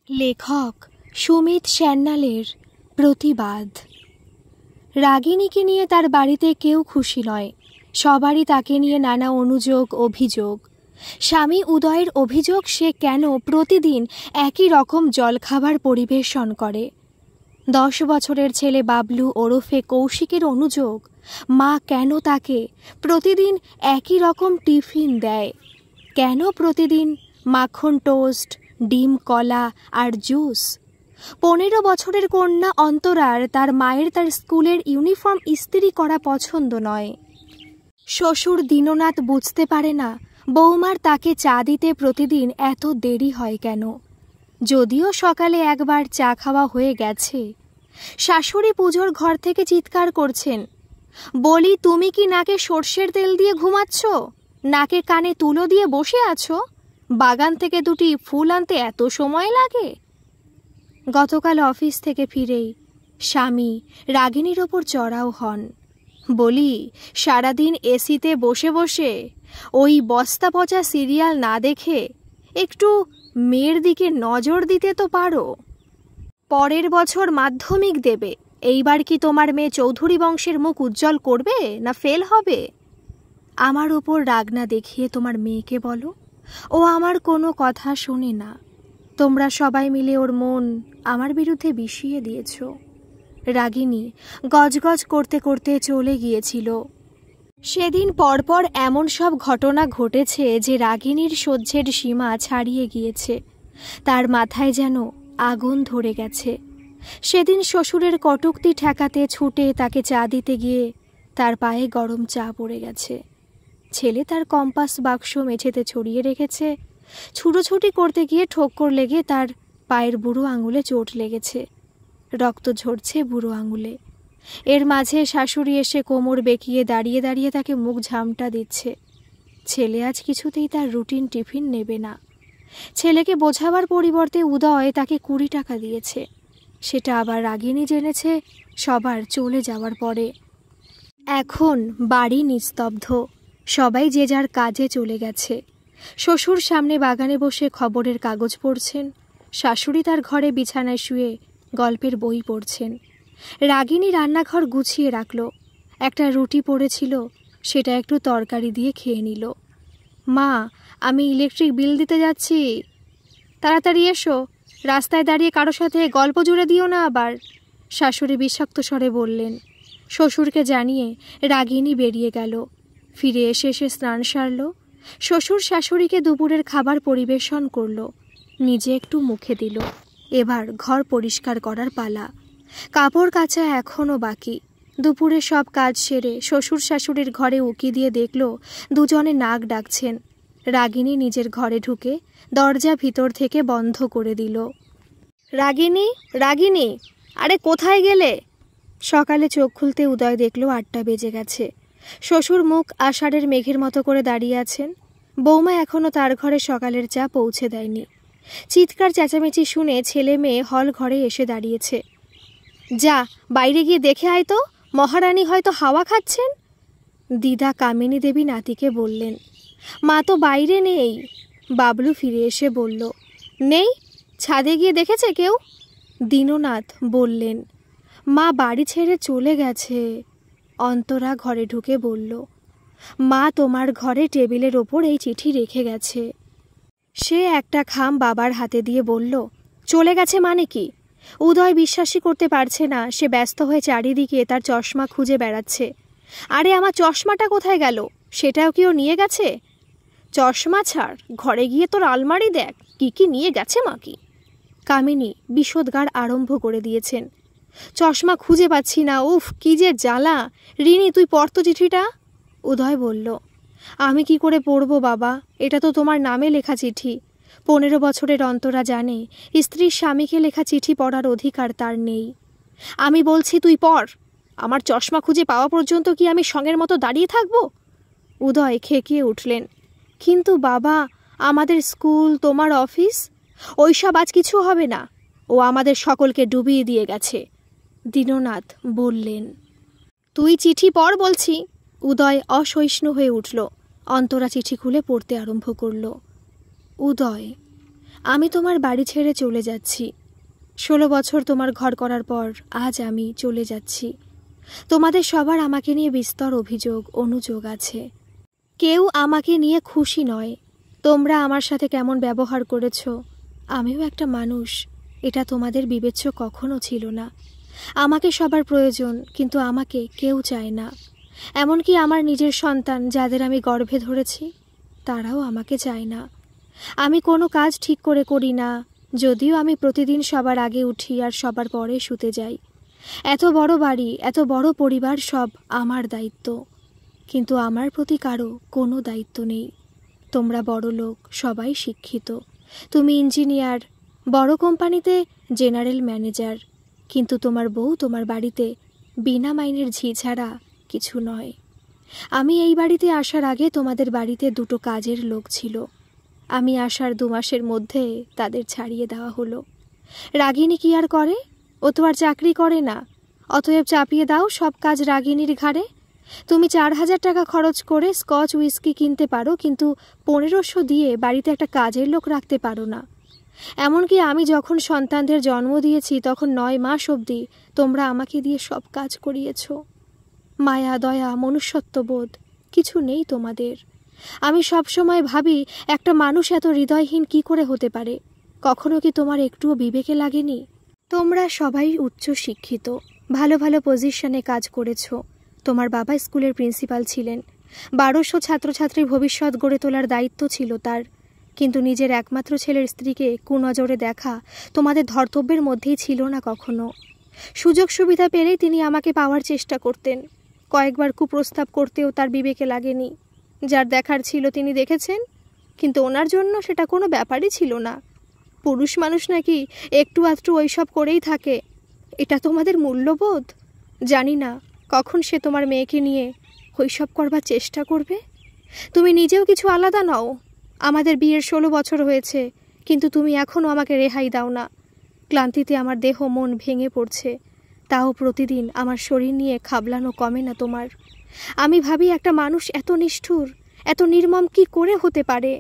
লেখক সুমিত সান্যালের প্রতিবাদ। রাগিনীকে নিয়ে তার বাড়িতে কেউ খুশি নয়, সবারই তাকে নিয়ে নানা অনুযোগ অভিযোগ। স্বামী উদয়ের অভিযোগ সে কেন প্রতিদিন একই রকম জলখাবার পরিবেশন করে। 10 বছরের ছেলে বাবলু ওরফে কৌশিকের অনুযোগ মা কেন তাকে প্রতিদিন একই রকম টিফিন দেয়, কেন প্রতিদিন মাখন টোস্ট, ডিম, কলা আর জুস। 15 বছরের কন্যা অন্তরার তার মায়ের তার স্কুলের ইউনিফর্ম ইস্ত্রি করা পছন্দ নয়। শ্বশুর দীননাথ বুঝতে পারে না বৌমার তাকে চা দিতে প্রতিদিন এত দেরি হয় কেন। যদিও সকালে একবার চা খাওয়া হয়ে গেছে। শাশুড়ি পুজোর ঘর থেকে চিৎকার করছেন, বলি তুমি কি নাকে সর্ষের তেল দিয়ে ঘুমাচ্ছ? নাকে কানে তুলো দিয়ে বসে আছো? বাগান থেকে 2টি ফুল আনতে এত সময় লাগে? গতকাল অফিস থেকে ফিরেই স্বামী রাগিনীর ওপর চড়াও হন। বলি, সারাদিন এসিতে বসে বসে ওই বস্তা পচা সিরিয়াল না দেখে একটু মেয়ের দিকে নজর দিতে তো পারো। পরের বছর মাধ্যমিক দেবে, এইবার কি তোমার মেয়ে চৌধুরী বংশের মুখ উজ্জ্বল করবে না ফেল হবে? আমার ওপর রাগ না দেখিয়ে তোমার মেয়েকে বলো, ও আমার কোনো কথা শোনে না। তোমরা সবাই মিলে ওর মন আমার বিরুদ্ধে বিষিয়ে দিয়েছ। রাগিনী গজগজ করতে করতে চলে গিয়েছিল। সেদিন পরপর এমন সব ঘটনা ঘটেছে যে রাগিনীর সহ্যের সীমা ছাড়িয়ে গিয়েছে। তার মাথায় যেন আগুন ধরে গেছে। সেদিন শ্বশুরের কটূক্তি ঠেকাতে ছুটে তাকে চা দিতে গিয়ে তার পায়ে গরম চা পড়ে গেছে। ছেলে তার কম্পাস বাক্স মেঝেতে ছড়িয়ে রেখেছে। ছুটোছুটি করতে গিয়ে ঠোক্কর লেগে তার পায়ের বুড়ো আঙুলে চোট লেগেছে। রক্ত ঝরছে বুড়ো আঙুলে। এর মাঝে শাশুড়ি এসে কোমর বেঁকিয়ে দাঁড়িয়ে দাঁড়িয়ে তাকে মুখ ঝামটা দিচ্ছে। ছেলে আজ কিছুতেই তার রুটিন টিফিন নেবে না। ছেলেকে বোঝাবার পরিবর্তে উদয় তাকে 20 টাকা দিয়েছে। সেটা আবার রাগিনী জেনেছে সবার চলে যাওয়ার পরে। এখন বাড়ি নিস্তব্ধ, সবাই যে যার কাজে চলে গেছে। শ্বশুর সামনে বাগানে বসে খবরের কাগজ পড়ছেন, শাশুড়ি তার ঘরে বিছানায় শুয়ে গল্পের বই পড়ছেন। রাগিনী রান্নাঘর গুছিয়ে রাখল। একটা রুটি পড়েছিল, সেটা একটু তরকারি দিয়ে খেয়ে নিল। মা, আমি ইলেকট্রিক বিল দিতে যাচ্ছি, তাড়াতাড়ি এসো। রাস্তায় দাঁড়িয়ে কারো সাথে গল্প জুড়ে দিও না আবার, শাশুড়ি বিষাক্ত স্বরে বললেন। শ্বশুরকে জানিয়ে রাগিনী বেরিয়ে গেল। ফিরে এসে স্নান সারল। শ্বশুর শাশুড়িকে দুপুরের খাবার পরিবেশন করল, নিজে একটু মুখে দিল। এবার ঘর পরিষ্কার করার পালা। কাপড় কাচা এখনও বাকি। দুপুরে সব কাজ সেরে শ্বশুর শাশুড়ির ঘরে উকি দিয়ে দেখল দুজনে নাক ডাকছেন। রাগিনী নিজের ঘরে ঢুকে দরজা ভিতর থেকে বন্ধ করে দিল। রাগিনী, রাগিনী, আরে কোথায় গেলে? সকালে চোখ খুলতে উদয় দেখল 8টা বেজে গেছে। শ্বশুর মুখ আষাঢ়ের মেঘের মতো করে দাঁড়িয়ে আছেন। বৌমা এখনও তার ঘরে সকালের চা পৌঁছে দেয়নি। চিৎকার চেঁচামেচি শুনে ছেলে মেয়ে হল ঘরে এসে দাঁড়িয়েছে। যা, বাইরে গিয়ে দেখে আয় তো, মহারানী হয়তো হাওয়া খাচ্ছেন। দিদা কামিনী দেবী নাতিকে বললেন। মা তো বাইরে নেই। বাবলু ফিরে এসে বলল, নেই? ছাদে গিয়ে দেখেছে কেউ? দীননাথ বললেন, মা বাড়ি ছেড়ে চলে গেছে। অন্তরা ঘরে ঢুকে বলল, মা তোমার ঘরে টেবিলের ওপর এই চিঠি রেখে গেছে। সে একটা খাম বাবার হাতে দিয়ে বলল, চলে গেছে মানে কি? উদয় বিশ্বাসই করতে পারছে না। সে ব্যস্ত হয়ে চারিদিকে তার চশমা খুঁজে বেড়াচ্ছে। আরে আমার চশমাটা কোথায় গেল? সেটাও কি ও নিয়ে গেছে? চশমা ছাড়, ঘরে গিয়ে তোর আলমারি দেখ কি কি নিয়ে গেছে মা কি। কামিনী বিষোদগার আরম্ভ করে দিয়েছেন। চশমা খুঁজে পাচ্ছি না, উফ কি যে জ্বালা। রিনি, তুই পড় তো চিঠিটা। উদয় বলল, আমি কি করে পড়ব বাবা, এটা তো তোমার নামে লেখা চিঠি। 15 বছরের অন্তরা জানে স্ত্রীর স্বামীকে লেখা চিঠি পড়ার অধিকার তার নেই। আমি বলছি তুই পড়। আমার চশমা খুঁজে পাওয়া পর্যন্ত কি আমি সঙ্গের মতো দাঁড়িয়ে থাকব? উদয় খেকিয়ে উঠলেন, কিন্তু বাবা, আমাদের স্কুল, তোমার অফিস, ওইসব আজ কিছু হবে না। ও আমাদের সকলকে ডুবিয়ে দিয়ে গেছে। দীননাথ বললেন। তুই চিঠি পড় বলছি। উদয় অসহিষ্ণু হয়ে উঠল। অন্তরা চিঠি খুলে পড়তে আরম্ভ করল। উদয়, আমি তোমার বাড়ি ছেড়ে চলে যাচ্ছি। 16 বছর তোমার ঘর করার পর আজ আমি চলে যাচ্ছি। তোমাদের সবার আমাকে নিয়ে বিস্তর অভিযোগ অনুযোগ আছে। কেউ আমাকে নিয়ে খুশি নয়। তোমরা আমার সাথে কেমন ব্যবহার করেছ, আমিও একটা মানুষ, এটা তোমাদের বিবেচ্য কখনো ছিল না। আমাকে সবার প্রয়োজন, কিন্তু আমাকে কেউ চায় না। এমনকি আমার নিজের সন্তান যাদের আমি গর্ভে ধরেছি, তারাও আমাকে চায় না। আমি কোনো কাজ ঠিক করে করি না, যদিও আমি প্রতিদিন সবার আগে উঠি আর সবার পরে শুতে যাই। এত বড় বাড়ি, এত বড় পরিবার, সব আমার দায়িত্ব, কিন্তু আমার প্রতি কারো কোনো দায়িত্ব নেই। তোমরা বড় লোক, সবাই শিক্ষিত। তুমি ইঞ্জিনিয়ার, বড় কোম্পানিতে জেনারেল ম্যানেজার, কিন্তু তোমার বউ তোমার বাড়িতে বিনা মাইনের ঝি ছাড়া কিছু নয়। আমি এই বাড়িতে আসার আগে তোমাদের বাড়িতে 2টো কাজের লোক ছিল। আমি আসার 2 মাসের মধ্যে তাদের ছাড়িয়ে দেওয়া হলো। রাগিনী কি আর করে? ও তো আর চাকরি করে না। অতএব চাপিয়ে দাও সব কাজ রাগিনীর ঘাড়ে। তুমি 4000 টাকা খরচ করে স্কচ উইস্কি কিনতে পারো, কিন্তু 1500 দিয়ে বাড়িতে একটা কাজের লোক রাখতে পারো না। এমনকি আমি যখন সন্তানদের জন্ম দিয়েছি তখন 9 মাস অবধি তোমরা আমাকে দিয়ে সব কাজ করিয়েছ। মায়া, দয়া, মনুষ্যত্ববোধ কিছু নেই তোমাদের। আমি সব সময় ভাবি একটা মানুষ এত হৃদয়হীন কি করে হতে পারে। কখনো কি তোমার একটুও বিবেকে লাগেনি? তোমরা সবাই উচ্চ শিক্ষিত, ভালো ভালো পজিশনে কাজ করেছ। তোমার বাবা স্কুলের প্রিন্সিপাল ছিলেন। 1200 ছাত্রছাত্রীর ভবিষ্যৎ গড়ে তোলার দায়িত্ব ছিল তার। কিন্তু নিজের একমাত্র ছেলের স্ত্রীকে কুনজরে দেখা তোমাদের ধর্তব্যের মধ্যেই ছিল না কখনো। সুযোগ সুবিধা পেলেই তিনি আমাকে পাওয়ার চেষ্টা করতেন। কয়েকবার কুপ্রস্তাব করতেও তার বিবেকে লাগেনি। যার দেখার ছিল তিনি দেখেছেন, কিন্তু ওনার জন্য সেটা কোনো ব্যাপারই ছিল না। পুরুষ মানুষ নাকি একটু আধটু ওইসব করেই থাকে, এটা তোমাদের মূল্যবোধ? জানি না কখন সে তোমার মেয়েকে নিয়ে ওইসব করবার চেষ্টা করবে। তুমি নিজেও কিছু আলাদা নও। আমাদের বিয়ের 16 বছর হয়েছে, কিন্তু তুমি এখনও আমাকে রেহাই দাও না। ক্লান্তিতে আমার দেহ মন ভেঙে পড়ছে, তাও প্রতিদিন আমার শরীর নিয়ে খাবলানো কমে না তোমার। আমি ভাবি একটা মানুষ এত নিষ্ঠুর, এত নির্মম কি করে হতে পারে?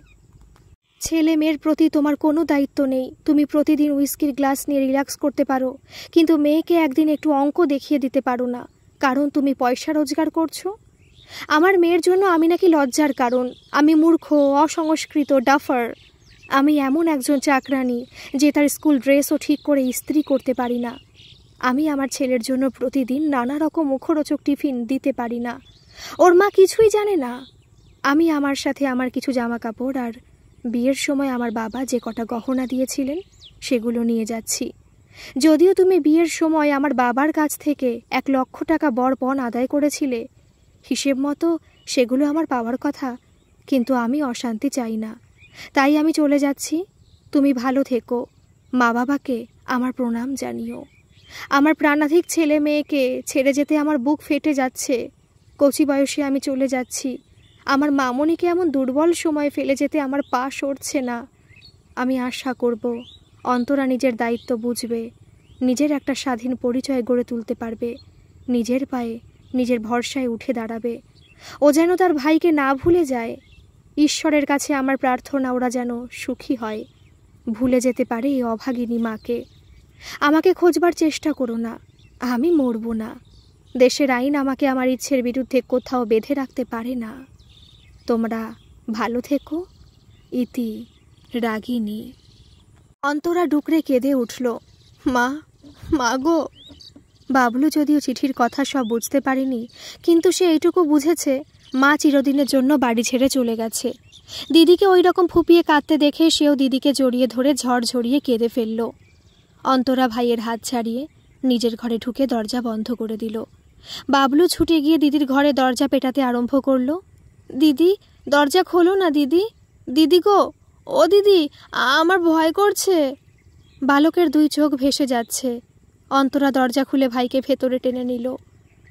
ছেলে মেয়ের প্রতি তোমার কোনো দায়িত্ব নেই। তুমি প্রতিদিন উইস্কির গ্লাস নিয়ে রিল্যাক্স করতে পারো, কিন্তু মেয়েকে একদিন একটু অঙ্ক দেখিয়ে দিতে পারো না, কারণ তুমি পয়সা রোজগার করছো। আমার মেয়ের জন্য আমি নাকি লজ্জার কারণ। আমি মূর্খ, অসংস্কৃত, ডাফার। আমি এমন একজন চাকরানি যে তার স্কুল ড্রেসও ঠিক করে ইস্ত্রি করতে পারি না। আমি আমার ছেলের জন্য প্রতিদিন নানা রকম মুখরোচক টিফিন দিতে পারি না। ওর মা কিছুই জানে না। আমি আমার সাথে আমার কিছু জামা কাপড় আর বিয়ের সময় আমার বাবা যে কটা গহনা দিয়েছিলেন সেগুলো নিয়ে যাচ্ছি। যদিও তুমি বিয়ের সময় আমার বাবার কাছ থেকে 1 লক্ষ টাকা বরপণ আদায় করেছিলে, হিসেব মতো সেগুলো আমার পাওয়ার কথা, কিন্তু আমি অশান্তি চাই না, তাই আমি চলে যাচ্ছি। তুমি ভালো থেকো। মা বাবাকে আমার প্রণাম জানিও। আমার প্রাণাধিক ছেলে মেয়েকে ছেড়ে যেতে আমার বুক ফেটে যাচ্ছে। কচি বয়সে আমি চলে যাচ্ছি। আমার মামনিকে এমন দুর্বল সময় ফেলে যেতে আমার পা সরছে না। আমি আশা করব অন্তরা নিজের দায়িত্ব বুঝবে, নিজের একটা স্বাধীন পরিচয় গড়ে তুলতে পারবে, নিজের পায়ে নিজের ভরসায় উঠে দাঁড়াবে। ও যেন তার ভাইকে না ভুলে যায়। ঈশ্বরের কাছে আমার প্রার্থনা ওরা যেন সুখী হয়, ভুলে যেতে পারে এই অভাগিনী মাকে। আমাকে খোঁজবার চেষ্টা করো না, আমি মরব না। দেশের আইন আমাকে আমার ইচ্ছের বিরুদ্ধে কোথাও বেঁধে রাখতে পারে না। তোমরা ভালো থেকো। ইতি, রাগিনী। অন্তরা ডুকরে কেঁদে উঠল। মা, মা গো। বাবলু যদিও চিঠির কথা সব বুঝতে পারেনি, কিন্তু সে এইটুকু বুঝেছে মা চিরদিনের জন্য বাড়ি ছেড়ে চলে গেছে। দিদিকে ওই রকম ফুপিয়ে কাঁদতে দেখে সেও দিদিকে জড়িয়ে ধরে ঝড় ঝরিয়ে কেঁদে ফেলল। অন্তরা ভাইয়ের হাত ছাড়িয়ে নিজের ঘরে ঢুকে দরজা বন্ধ করে দিল। বাবলু ছুটে গিয়ে দিদির ঘরে দরজা পেটাতে আরম্ভ করল। দিদি, দরজা খোলো না দিদি। দিদি গো, ও দিদি, আমার ভয় করছে। বালকের 2 চোখ ভেসে যাচ্ছে। অন্তরা দরজা খুলে ভাইকে ভেতরে টেনে নিল।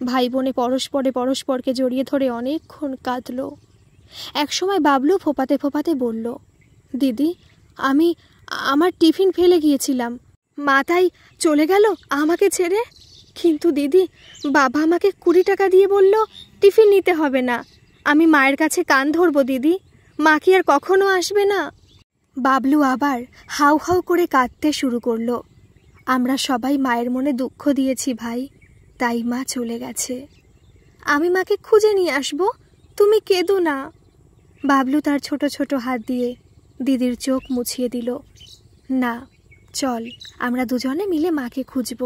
ভাই বোনে পরস্পরে পরস্পরকে জড়িয়ে ধরে অনেকক্ষণ কাঁদল। একসময় বাবলু ফোপাতে ফোপাতে বলল, দিদি, আমি আমার টিফিন ফেলে গিয়েছিলাম, মা তাই চলে গেল আমাকে ছেড়ে। কিন্তু দিদি, বাবা আমাকে 20 টাকা দিয়ে বলল টিফিন নিতে হবে না। আমি মায়ের কাছে কান ধরবো দিদি, মা কি আর কখনো আসবে না? বাবলু আবার হাউ হাউ করে কাঁদতে শুরু করলো। আমরা সবাই মায়ের মনে দুঃখ দিয়েছি ভাই, তাই মা চলে গেছে। আমি মাকে খুঁজে নিয়ে আসবো, তুমি কেঁদো না। বাবলু তার ছোট ছোট হাত দিয়ে দিদির চোখ মুছিয়ে দিল। না, চল আমরা দুজনে মিলে মাকে খুঁজব।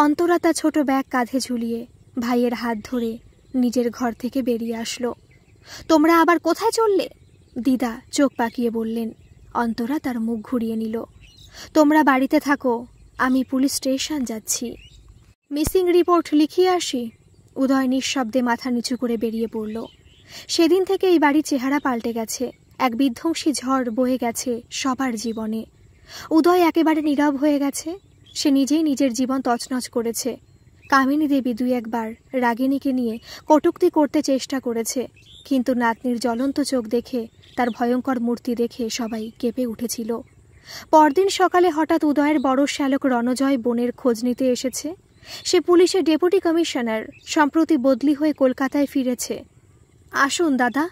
অন্তরা তার ছোট ব্যাগ কাঁধে ঝুলিয়ে ভাইয়ের হাত ধরে নিজের ঘর থেকে বেরিয়ে আসলো। তোমরা আবার কোথায় চললে? দিদা চোখ পাকিয়ে বললেন। অন্তরা তার মুখ ঘুরিয়ে নিল। তোমরা বাড়িতে থাকো, আমি পুলিশ স্টেশন যাচ্ছি। মিসিং রিপোর্ট লিখিয়ে আসি। উদয় নিঃশব্দে মাথা নিচু করে বেরিয়ে পড়ল। সেদিন থেকে এই বাড়ির চেহারা পাল্টে গেছে। এক বিধ্বংসী ঝড় বয়ে গেছে সবার জীবনে। উদয় একেবারে নীরব হয়ে গেছে। সে নিজেই নিজের জীবন তছনছ করেছে। কামিনী দেবী দুই একবার রাগিনীকে নিয়ে কটূক্তি করতে চেষ্টা করেছে, কিন্তু নাতনির জ্বলন্ত চোখ দেখে, তার ভয়ঙ্কর মূর্তি দেখে সবাই কেঁপে উঠেছিল। পরদিন সকালে হঠাৎ উদয়ের বড় শ্যালক রণজয় বোনের খোঁজ নিতে এসেছে। সে পুলিশের ডেপুটি কমিশনার, সম্প্রতি বদলি হয়ে কলকাতায় ফিরেছে। আসুন দাদা।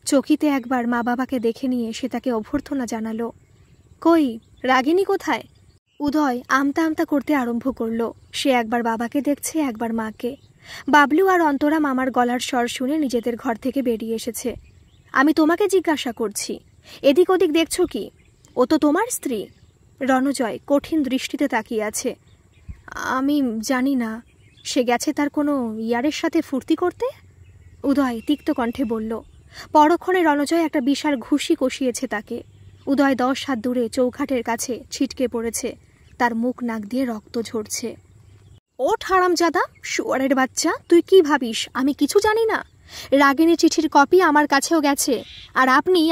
চকিতে একবার মা বাবাকে দেখে নিয়ে সে তাকে অভ্যর্থনা জানালো। কই, রাগিনী কোথায়? উদয় আমতা আমতা করতে আরম্ভ করল। সে একবার বাবাকে দেখছে, একবার মাকে। বাবলু আর অন্তরা মামার গলার স্বর শুনে নিজেদের ঘর থেকে বেরিয়ে এসেছে। আমি তোমাকে জিজ্ঞাসা করছি, এদিক ওদিক দেখছো কি? ও তো তোমার স্ত্রী। রণজয় কঠিন দৃষ্টিতে তাকিয়ে আছে। আমি জানি না। সে গেছে তার কোনো ইয়ারের সাথে ফুর্তি করতে। উদয় তিক্ত কণ্ঠে বলল। পরক্ষণে রণজয় একটা বিশাল ঘুষি কষিয়েছে তাকে। উদয় 10 হাত দূরে চৌখাটের কাছে ছিটকে পড়েছে। তার মুখ নাক দিয়ে রক্ত ঝরছে। ওঠ হারামজাদা, শুয়ারের বাচ্চা, তুই কি ভাবিস আমি কিছু জানি না? রাগিনী চিঠির কপি আমার কাছেও গেছে, আর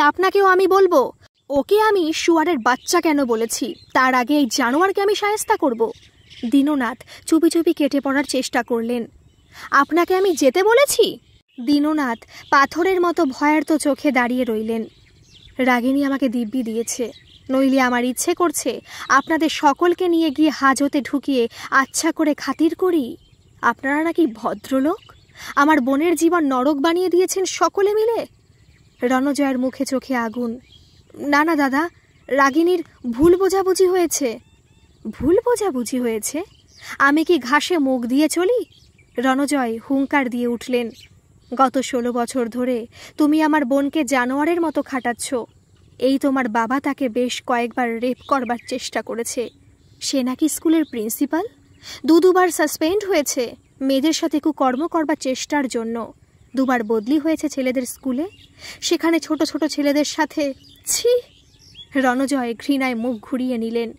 আপনাকেও আমি বলবো। ওকে আমি শুয়ারের বাচ্চা কেন বলেছি, তার আগে এই জানোয়ারকে আমি শায়েস্তা করব। দীননাথ চুপি চুপি কেটে পড়ার চেষ্টা করলেন। আপনাকে আমি যেতে বলেছি? দীননাথ পাথরের মতো ভয়ার্ত চোখে দাঁড়িয়ে রইলেন। রাগিনী আমাকে দিব্যি দিয়েছে, নইলে আমার ইচ্ছে করছে আপনাদের সকলকে নিয়ে গিয়ে হাজতে ঢুকিয়ে আচ্ছা করে খাতির করি। আপনারা নাকি ভদ্রলোক, আমার বোনের জীবন নরক বানিয়ে দিয়েছেন সকলে মিলে। রণজয়ের মুখে চোখে আগুন। না না দাদা, রাগিনীর ভুল বোঝাবুঝি হয়েছে। ভুল বোঝাবুঝি হয়েছে? আমি কি ঘাসে মুখ দিয়ে চলি? রণজয় হুঙ্কার দিয়ে উঠলেন। গত 16 বছর ধরে তুমি আমার বোনকে জানোয়ারের মতো খাটাচ্ছ। এই তোমার বাবা তাকে বেশ কয়েকবার রেপ করবার চেষ্টা করেছে। সে নাকি স্কুলের প্রিন্সিপাল, দুবার সাসপেন্ড হয়েছে মেয়েদের সাথে কুকর্ম করবার চেষ্টার জন্য। 2বার বদলি হয়েছে ছেলেদের স্কুলে, সেখানে ছোট ছোট ছেলেদের সাথে। ছি! রণজয় ঘৃণায় মুখ ঘুরিয়ে নিলেন।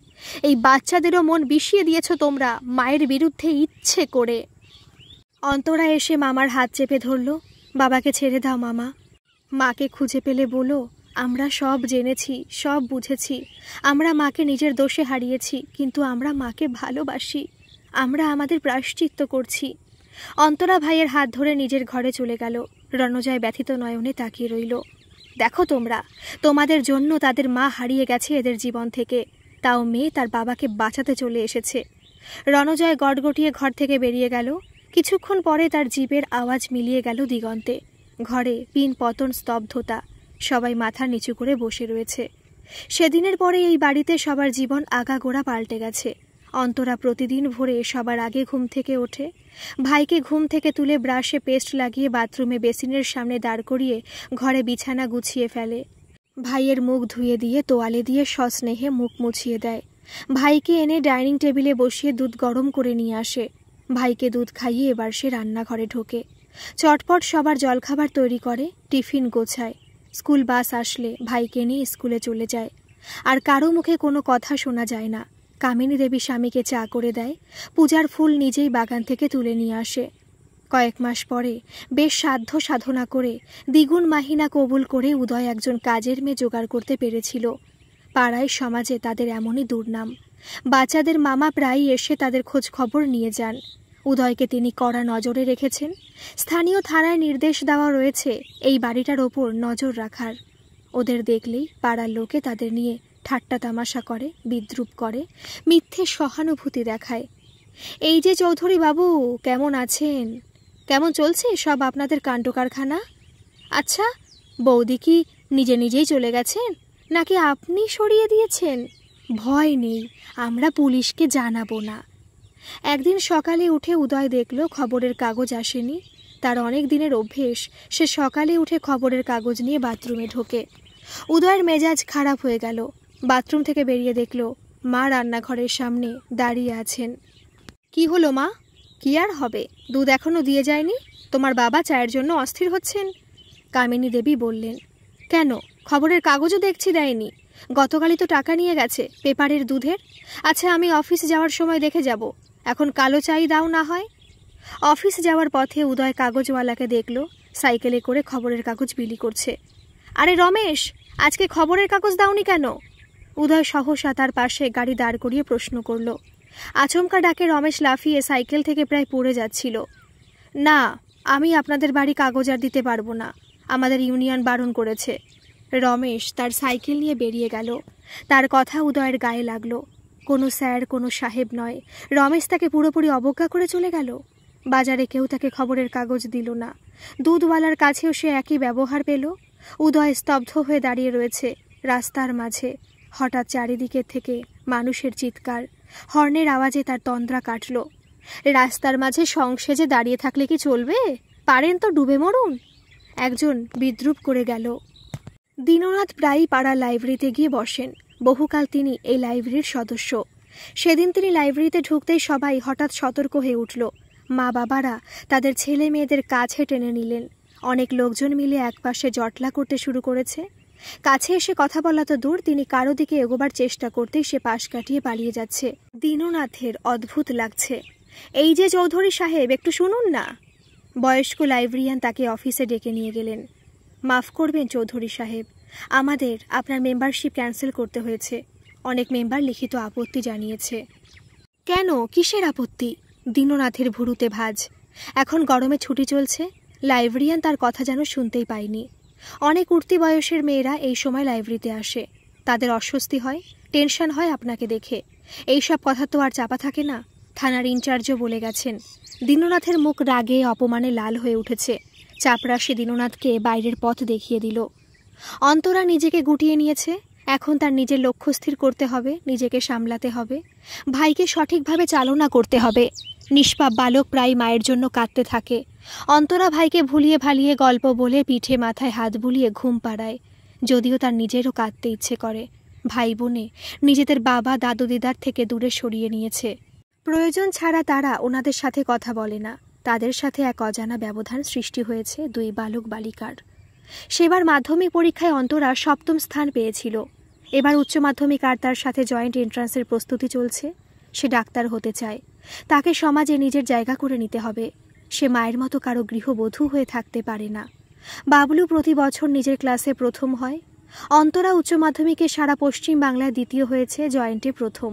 এই বাচ্চাদেরও মন বিষিয়ে দিয়েছ তোমরা মায়ের বিরুদ্ধে ইচ্ছে করে। অন্তরা এসে মামার হাত চেপে ধরল। বাবাকে ছেড়ে দাও মামা। মাকে খুঁজে পেলে বলো, আমরা সব জেনেছি, সব বুঝেছি। আমরা মাকে নিজের দোষে হারিয়েছি, কিন্তু আমরা মাকে ভালোবাসি। আমরা আমাদের প্রায়শ্চিত্ত করছি। অন্তরা ভাইয়ের হাত ধরে নিজের ঘরে চলে গেল। রণজয় ব্যথিত নয়নে তাকিয়ে রইল। দেখো তোমরা, তোমাদের জন্য তাদের মা হারিয়ে গেছে এদের জীবন থেকে, তাও মেয়ে তার বাবাকে বাঁচাতে চলে এসেছে। রণজয় গটগটিয়ে ঘর থেকে বেরিয়ে গেল। কিছুক্ষণ পরে তার জিভের আওয়াজ মিলিয়ে গেল দিগন্তে। ঘরে পিন পতন স্তব্ধতা, সবাই মাথা নিচু করে বসে রয়েছে। সেদিনের পরে এই বাড়িতে সবার জীবন আগাগোড়া পাল্টে গেছে। অন্তরা প্রতিদিন ভোরে সবার আগে ঘুম থেকে ওঠে। ভাইকে ঘুম থেকে তুলে ব্রাশে পেস্ট লাগিয়ে বাথরুমে বেসিনের সামনে দাঁড় করিয়ে ঘরে বিছানা গুছিয়ে ফেলে। ভাইয়ের মুখ ধুয়ে দিয়ে তোয়ালে দিয়ে সস্নেহে মুখ মুছিয়ে দেয়। ভাইকে এনে ডাইনিং টেবিলে বসিয়ে দুধ গরম করে নিয়ে আসে। ভাইকে দুধ খাইয়ে এবার সে রান্নাঘরে ঢোকে। চটপট সবার জলখাবার তৈরি করে, টিফিন গোছায়। স্কুল বাস আসলে ভাইকে নিয়ে স্কুলে চলে যায়। আর কারো মুখে কোনো কথা শোনা যায় না। কামিনী দেবী স্বামীকে চা করে দেয়। পূজার ফুল নিজেই বাগান থেকে তুলে নিয়ে আসে। কয়েক মাস পরে বেশ সাধ্য সাধনা করে দ্বিগুণ মাহিনা কবুল করে উদয় একজন কাজের মেয়ে জোগাড় করতে পেরেছিল। পাড়ায় সমাজে তাদের এমনই দুর্নাম। বাচ্চাদের মামা প্রায়ই এসে তাদের খোঁজ খবর নিয়ে যান। উদয়কে তিনি কড়া নজরে রেখেছেন। স্থানীয় থানায় নির্দেশ দেওয়া রয়েছে এই বাড়িটার ওপর নজর রাখার। ওদের দেখলেই পাড়ার লোকে তাদের নিয়ে ঠাট্টা তামাশা করে, বিদ্রূপ করে, মিথ্যে সহানুভূতি দেখায়। এই যে চৌধুরী বাবু, কেমন আছেন? কেমন চলছে সব আপনাদের কাণ্ড কারখানা? আচ্ছা, বৌদি কি নিজে নিজেই চলে গেছেন, নাকি আপনি সরিয়ে দিয়েছেন? ভয় নেই, আমরা পুলিশকে জানাবো না। একদিন সকালে উঠে উদয় দেখল খবরের কাগজ আসেনি। তার অনেক দিনের অভ্যেস, সে সকালে উঠে খবরের কাগজ নিয়ে বাথরুমে ঢোকে। উদয়ের মেজাজ খারাপ হয়ে গেল। বাথরুম থেকে বেরিয়ে দেখল মা রান্নাঘরের সামনে দাঁড়িয়ে আছেন। কি হলো মা? কি আর হবে, দুধ এখনো দিয়ে যায়নি, তোমার বাবা চায়ের জন্য অস্থির হচ্ছেন। কামিনী দেবী বললেন, কেন, খবরের কাগজও দেখছি দেয়নি, গতকালই তো টাকা নিয়ে গেছে পেপারের দুধের। আচ্ছা, আমি অফিসে যাওয়ার সময় দেখে যাব, এখন কালো চাই দাও না হয়। অফিস যাওয়ার পথে উদয় কাগজওয়ালাকে দেখল সাইকেলে করে খবরের কাগজ বিলি করছে। আরে রমেশ, আজকে খবরের কাগজ দাওনি কেন? উদয় সহসা তার পাশে গাড়ি দাঁড় করিয়ে প্রশ্ন করল। আচমকা ডাকে রমেশ লাফিয়ে সাইকেল থেকে প্রায় পড়ে যাচ্ছিল। না, আমি আপনাদের বাড়ি কাগজ আর দিতে পারবো না, আমাদের ইউনিয়ন বারণ করেছে। রমেশ তার সাইকেল নিয়ে বেরিয়ে গেল। তার কথা উদয়ের গায়ে লাগলো। কোনো স্যার, কোনো সাহেব নয়, রমেশ তাকে পুরোপুরি অবজ্ঞা করে চলে গেল। বাজারে কেউ তাকে খবরের কাগজ দিল না, দুধওয়ালার কাছেও সে একই ব্যবহার পেল। উদয় স্তব্ধ হয়ে দাঁড়িয়ে রয়েছে রাস্তার মাঝে। হঠাৎ চারিদিকের থেকে মানুষের চিৎকার, হর্নের আওয়াজে তার তন্দ্রা কাটল। রাস্তার মাঝে সংসেজে দাঁড়িয়ে থাকলে কি চলবে? পারেন তো ডুবে মরুন। একজন বিদ্রূপ করে গেল। দীননাথ প্রায়ই পাড়া লাইব্রেরিতে গিয়ে বসেন। বহুকাল তিনি এই লাইব্রেরির সদস্য। সেদিন তিনি লাইব্রেরিতে ঢুকতেই সবাই হঠাৎ সতর্ক হয়ে উঠল। মা বাবারা তাদের ছেলে মেয়েদের কাছে টেনে নিলেন। অনেক লোকজন মিলে একপাশে জটলা করতে শুরু করেছে। কাছে এসে কথা বলা তো দূর, তিনি কারো দিকে এগোবার চেষ্টা করতেই সে পাশ কাটিয়ে পালিয়ে যাচ্ছে। দীননাথের অদ্ভুত লাগছে। এই যে চৌধুরী সাহেব, একটু শুনুন না। বয়স্ক লাইব্রেরিয়ান তাকে অফিসে ডেকে নিয়ে গেলেন। মাফ করবেন চৌধুরী সাহেব, আমাদের আপনার মেম্বারশিপ ক্যান্সেল করতে হয়েছে। অনেক মেম্বার লিখিত আপত্তি জানিয়েছে। কেন, কিসের আপত্তি? দীননাথের ভুরুতে ভাঁজ। এখন গরমে ছুটি চলছে, লাইব্রেরিয়ান তার কথা যেন শুনতেই পায়নি। অনেক উঠতি বয়সের মেয়েরা এই সময় লাইব্রেরিতে আসে। তাদের অস্বস্তি হয়, টেনশন হয় আপনাকে দেখে। এইসব কথা তো আর চাপা থাকে না। থানার ইনচার্জও বলে গেছেন। দীননাথের মুখ রাগে অপমানে লাল হয়ে উঠেছে। চাপরাশি দীননাথকে বাইরের পথ দেখিয়ে দিল। অন্তরা নিজেকে গুটিয়ে নিয়েছে। এখন তার নিজের লক্ষ্য স্থির করতে হবে, নিজেকে সামলাতে হবে, ভাইকে সঠিকভাবে চালনা করতে হবে। নিষ্পাপ বালক প্রায় মায়ের জন্য কাঁদতে থাকে। অন্তরা ভাইকে ভুলিয়ে ভালিয়ে গল্প বলে পিঠে মাথায় হাত বুলিয়ে ঘুম পাড়ায়। যদিও তার নিজেরও কাঁদতে ইচ্ছে করে। ভাই বোনে নিজেদের বাবা দাদু দিদার থেকে দূরে সরিয়ে নিয়েছে। প্রয়োজন ছাড়া তারা ওনাদের সাথে কথা বলে না। তাদের সাথে এক অজানা ব্যবধান সৃষ্টি হয়েছে দুই বালক বালিকার। সেবার মাধ্যমিক পরীক্ষায় অন্তরা 7ম স্থান পেয়েছিল। এবার উচ্চ মাধ্যমিক আর তার সাথে জয়েন্ট এন্ট্রান্সের প্রস্তুতি চলছে। সে ডাক্তার হতে চায়। তাকে সমাজে নিজের জায়গা করে নিতে হবে। সে মায়ের মতো কারো গৃহবধূ হয়ে থাকতে পারে না। বাবলু প্রতি বছর নিজের ক্লাসে প্রথম হয়। অন্তরা উচ্চ মাধ্যমিকে সারা পশ্চিম বাংলায় দ্বিতীয় হয়েছে, জয়েন্টে প্রথম।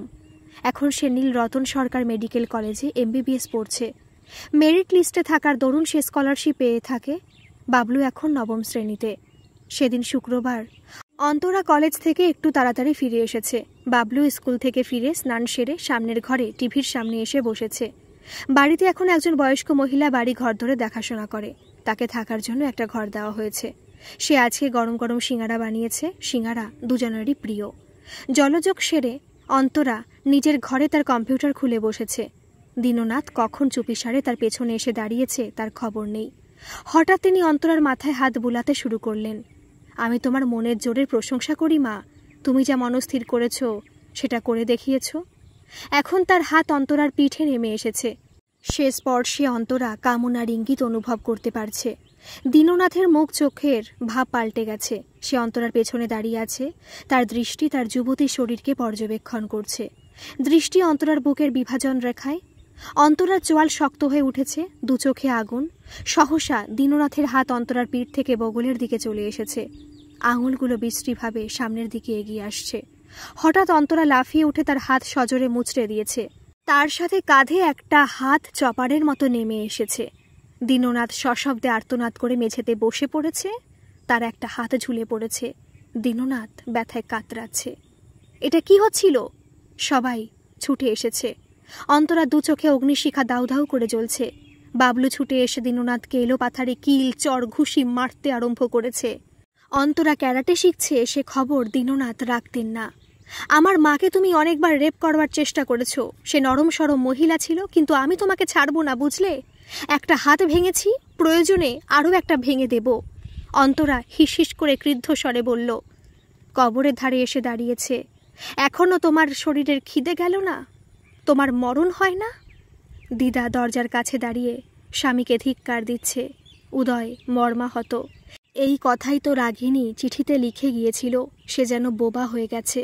এখন সে নীল রতন সরকার মেডিকেল কলেজে MBBS পড়ছে। মেরিট লিস্টে থাকার দরুন সে স্কলারশিপ পেয়ে থাকে। বাবলু এখন 9ম শ্রেণীতে। সেদিন শুক্রবার। অন্তরা কলেজ থেকে একটু তাড়াতাড়ি ফিরে এসেছে। বাবলু স্কুল থেকে ফিরে স্নান সেরে সামনের ঘরে টিভির সামনে এসে বসেছে। বাড়িতে এখন একজন বয়স্ক মহিলা বাড়ি ঘর ধরে দেখাশোনা করে। তাকে থাকার জন্য একটা ঘর দেওয়া হয়েছে। সে আজকে গরম গরম সিঙ্গারা বানিয়েছে। সিঙ্গারা দুজনেরই প্রিয়। জলযোগ সেরে অন্তরা নিজের ঘরে তার কম্পিউটার খুলে বসেছে। দীননাথ কখন চুপিসারে তার পেছনে এসে দাঁড়িয়েছে তার খবর নেই। হঠাৎ তিনি অন্তরার মাথায় হাত বুলাতে শুরু করলেন। আমি তোমার মনের জোরের প্রশংসা করি মা, তুমি যা মনস্থির করেছ সেটা করে দেখিয়েছ। এখন তার হাত অন্তরার পিঠে নেমে এসেছে। সে স্পর্শে অন্তরা কামনার ইঙ্গিত অনুভব করতে পারছে। দীননাথের মুখ চোখের ভাব পাল্টে গেছে। সে অন্তরার পেছনে দাঁড়িয়ে আছে। তার দৃষ্টি তার যুবতীর শরীরকে পর্যবেক্ষণ করছে। দৃষ্টি অন্তরার বুকের বিভাজন রেখায়। অন্তরার চোয়াল শক্ত হয়ে উঠেছে, দু চোখে আগুন। সহসা দীননাথের হাত অন্তরার পিঠ থেকে বগলের দিকে চলে এসেছে। আঙুলগুলো বিশ্রীভাবে সামনের দিকে এগিয়ে আসছে। হঠাৎ অন্তরা লাফিয়ে উঠে তার হাত সজোরে মুচড়ে দিয়েছে। তার সাথে কাঁধে একটা হাত চপারের মতো নেমে এসেছে। দীননাথ সশব্দে আর্তনাদ করে মেঝেতে বসে পড়েছে। তার একটা হাত ঝুলে পড়েছে। দীননাথ ব্যথায় কাতরাচ্ছে। এটা কি হচ্ছিল? সবাই ছুটে এসেছে। অন্তরা দু চোখে অগ্নিশিখা দাউ দাউ করে জ্বলছে। বাবলু ছুটে এসে দীননাথকে এলো পাথারে কিল চড় ঘুষি মারতে আরম্ভ করেছে। অন্তরা ক্যারাটে শিখছে সে খবর দীননাথ রাখতেন না। আমার মাকে তুমি অনেকবার রেপ করবার চেষ্টা করেছো, সে নরম সরম মহিলা ছিল, কিন্তু আমি তোমাকে ছাড়বো না, বুঝলে? একটা হাত ভেঙেছি, প্রয়োজনে আরও একটা ভেঙে দেব। অন্তরা হিসহিস করে ক্রুদ্ধ স্বরে বলল। কবরের ধারে এসে দাঁড়িয়েছে। এখনও তোমার শরীরের খিদে গেল না? তোমার মরণ হয় না? দিদা দরজার কাছে দাঁড়িয়ে স্বামীকে ধিক্কার দিচ্ছে। উদয় মর্মাহত। এই কথাই তো রাগিনী চিঠিতে লিখে গিয়েছিল। সে যেন বোবা হয়ে গেছে।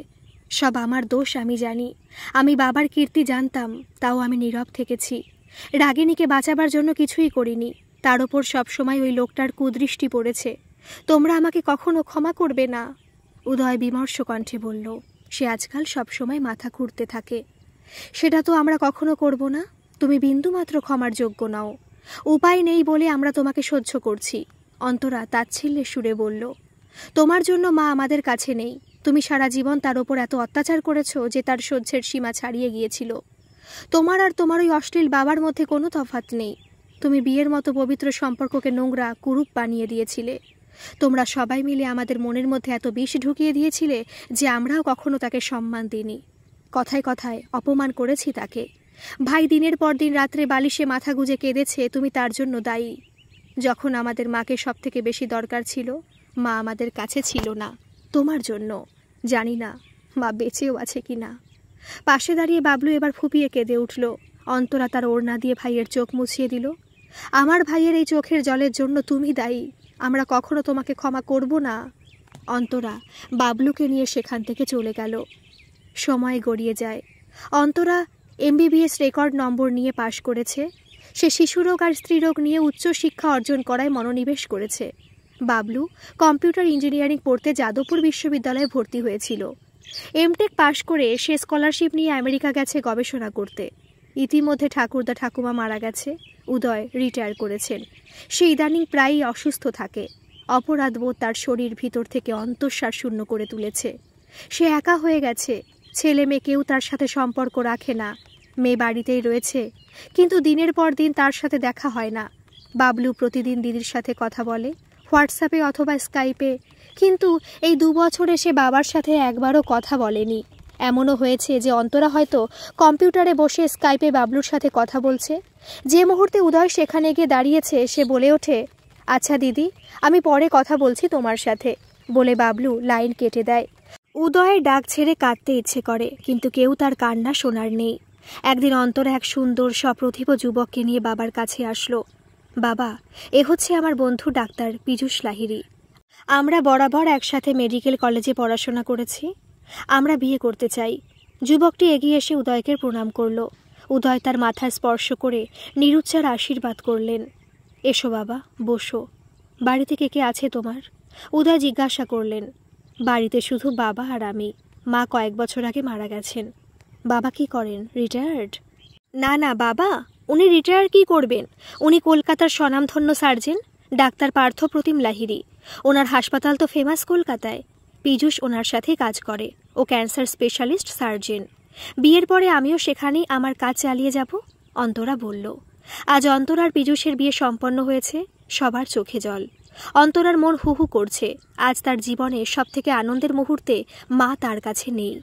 সব আমার দোষ, আমি জানি। আমি বাবার কীর্তি জানতাম, তাও আমি নীরব থেকেছি। রাগিনীকে বাঁচাবার জন্য কিছুই করিনি। তার ওপর সবসময় ওই লোকটার কুদৃষ্টি পড়েছে। তোমরা আমাকে কখনো ক্ষমা করবে না? উদয় বিমর্ষ কণ্ঠে বলল। সে আজকাল সবসময় মাথা খুঁড়তে থাকে। সেটা তো আমরা কখনো করব না। তুমি বিন্দুমাত্র ক্ষমার যোগ্য নাও। উপায় নেই বলে আমরা তোমাকে সহ্য করছি। অন্তরা তাচ্ছিল্যের সুরে বলল। তোমার জন্য মা আমাদের কাছে নেই। তুমি সারা জীবন তার ওপর এত অত্যাচার করেছ যে তার সহ্যের সীমা ছাড়িয়ে গিয়েছিল। তোমার আর তোমার ওই অশ্লীল বাবার মধ্যে কোনো তফাৎ নেই। তুমি বিয়ের মতো পবিত্র সম্পর্ককে নোংরা কুরূপ বানিয়ে দিয়েছিলে। তোমরা সবাই মিলে আমাদের মনের মধ্যে এত বিষ ঢুকিয়ে দিয়েছিলে যে আমরাও কখনো তাকে সম্মান দিইনি। কথায় কথায় অপমান করেছি তাকে। ভাই দিনের পর দিন রাত্রে বালিশে মাথা গুজে কেঁদেছে, তুমি তার জন্য দায়ী। যখন আমাদের মাকে সবথেকে বেশি দরকার ছিল, মা আমাদের কাছে ছিল না। তোমার জন্য। জানি না মা বেঁচেও আছে কি না। পাশে দাঁড়িয়ে বাবলু এবার ফুপিয়ে কেঁদে উঠল। অন্তরা তার ওড়না দিয়ে ভাইয়ের চোখ মুছিয়ে দিল। আমার ভাইয়ের এই চোখের জলের জন্য তুমি দায়ী। আমরা কখনো তোমাকে ক্ষমা করব না। অন্তরা বাবলুকে নিয়ে সেখান থেকে চলে গেল। সময় গড়িয়ে যায়। অন্তরা MBBS রেকর্ড নম্বর নিয়ে পাশ করেছে। সে শিশুরোগ আর স্ত্রীরোগ নিয়ে উচ্চ শিক্ষা অর্জন করায় মনোনিবেশ করেছে। বাবলু কম্পিউটার ইঞ্জিনিয়ারিং পড়তে যাদবপুর বিশ্ববিদ্যালয়ে ভর্তি হয়েছিল। MTech পাশ করে সে স্কলারশিপ নিয়ে আমেরিকা গেছে গবেষণা করতে। ইতিমধ্যে ঠাকুরদা ঠাকুমা মারা গেছে। উদয় রিটায়ার করেছেন। সে ইদানিং প্রায়ই অসুস্থ থাকে। অপরাধবোধ তার শরীর ভিতর থেকে অন্তঃসার শূন্য করে তুলেছে। সে একা হয়ে গেছে। ছেলে মেয়ে কেউ তার সাথে সম্পর্ক রাখে না। মেয়ে বাড়িতেই রয়েছে, কিন্তু দিনের পর দিন তার সাথে দেখা হয় না। বাবলু প্রতিদিন দিদির সাথে কথা বলে, হোয়াটসঅ্যাপে অথবা স্কাইপে, কিন্তু এই 2 বছরে সে বাবার সাথে একবারও কথা বলেনি। এমনও হয়েছে যে অন্তরা হয়তো কম্পিউটারে বসে স্কাইপে বাবলুর সাথে কথা বলছে। যে মুহূর্তে উদয় সেখানে গিয়ে দাঁড়িয়েছে, সে বলে ওঠে, আচ্ছা দিদি, আমি পরে কথা বলছি তোমার সাথে, বলে বাবলু লাইন কেটে দেয়। উদয়ের ডাক ছেড়ে কাঁদতে ইচ্ছে করে, কিন্তু কেউ তার কান্না শোনার নেই। একদিন অন্তরা এক সুন্দর সপ্রতিভ যুবককে নিয়ে বাবার কাছে আসলো। বাবা, এ হচ্ছে আমার বন্ধু ডাক্তার পীযূষ লাহিড়ী। আমরা বরাবর একসাথে মেডিকেল কলেজে পড়াশোনা করেছি। আমরা বিয়ে করতে চাই। যুবকটি এগিয়ে এসে উদয়কে প্রণাম করল। উদয় তার মাথা স্পর্শ করে নিরুচ্চার আশীর্বাদ করলেন। এসো বাবা, বসো। বাড়িতে কে কে আছে তোমার? উদয় জিজ্ঞাসা করলেন। বাড়িতে শুধু বাবা আর আমি। মা কয়েক বছর আগে মারা গেছেন। বাবা কি করেন? রিটায়ার্ড? না না বাবা, উনি রিটায়ার কি করবেন? উনি কলকাতার স্বনামধন্য সার্জন ডাক্তার পার্থপ্রতিম লাহিড়ী। ওনার হাসপাতাল তো ফেমাস কলকাতায়। পীযূষ ওনার সাথে কাজ করে। ও ক্যান্সার স্পেশালিস্ট সার্জন। বিয়ের পরে আমিও সেখানেই আমার কাজ চালিয়ে যাব, অন্তরা বলল। আজ অন্তরার পীযূষের বিয়ে সম্পন্ন হয়েছে। সবার চোখে জল। অন্তরার মন হু হু করছে। আজ তার জীবনে সবথেকে আনন্দের মুহূর্তে মা তার কাছে নেই।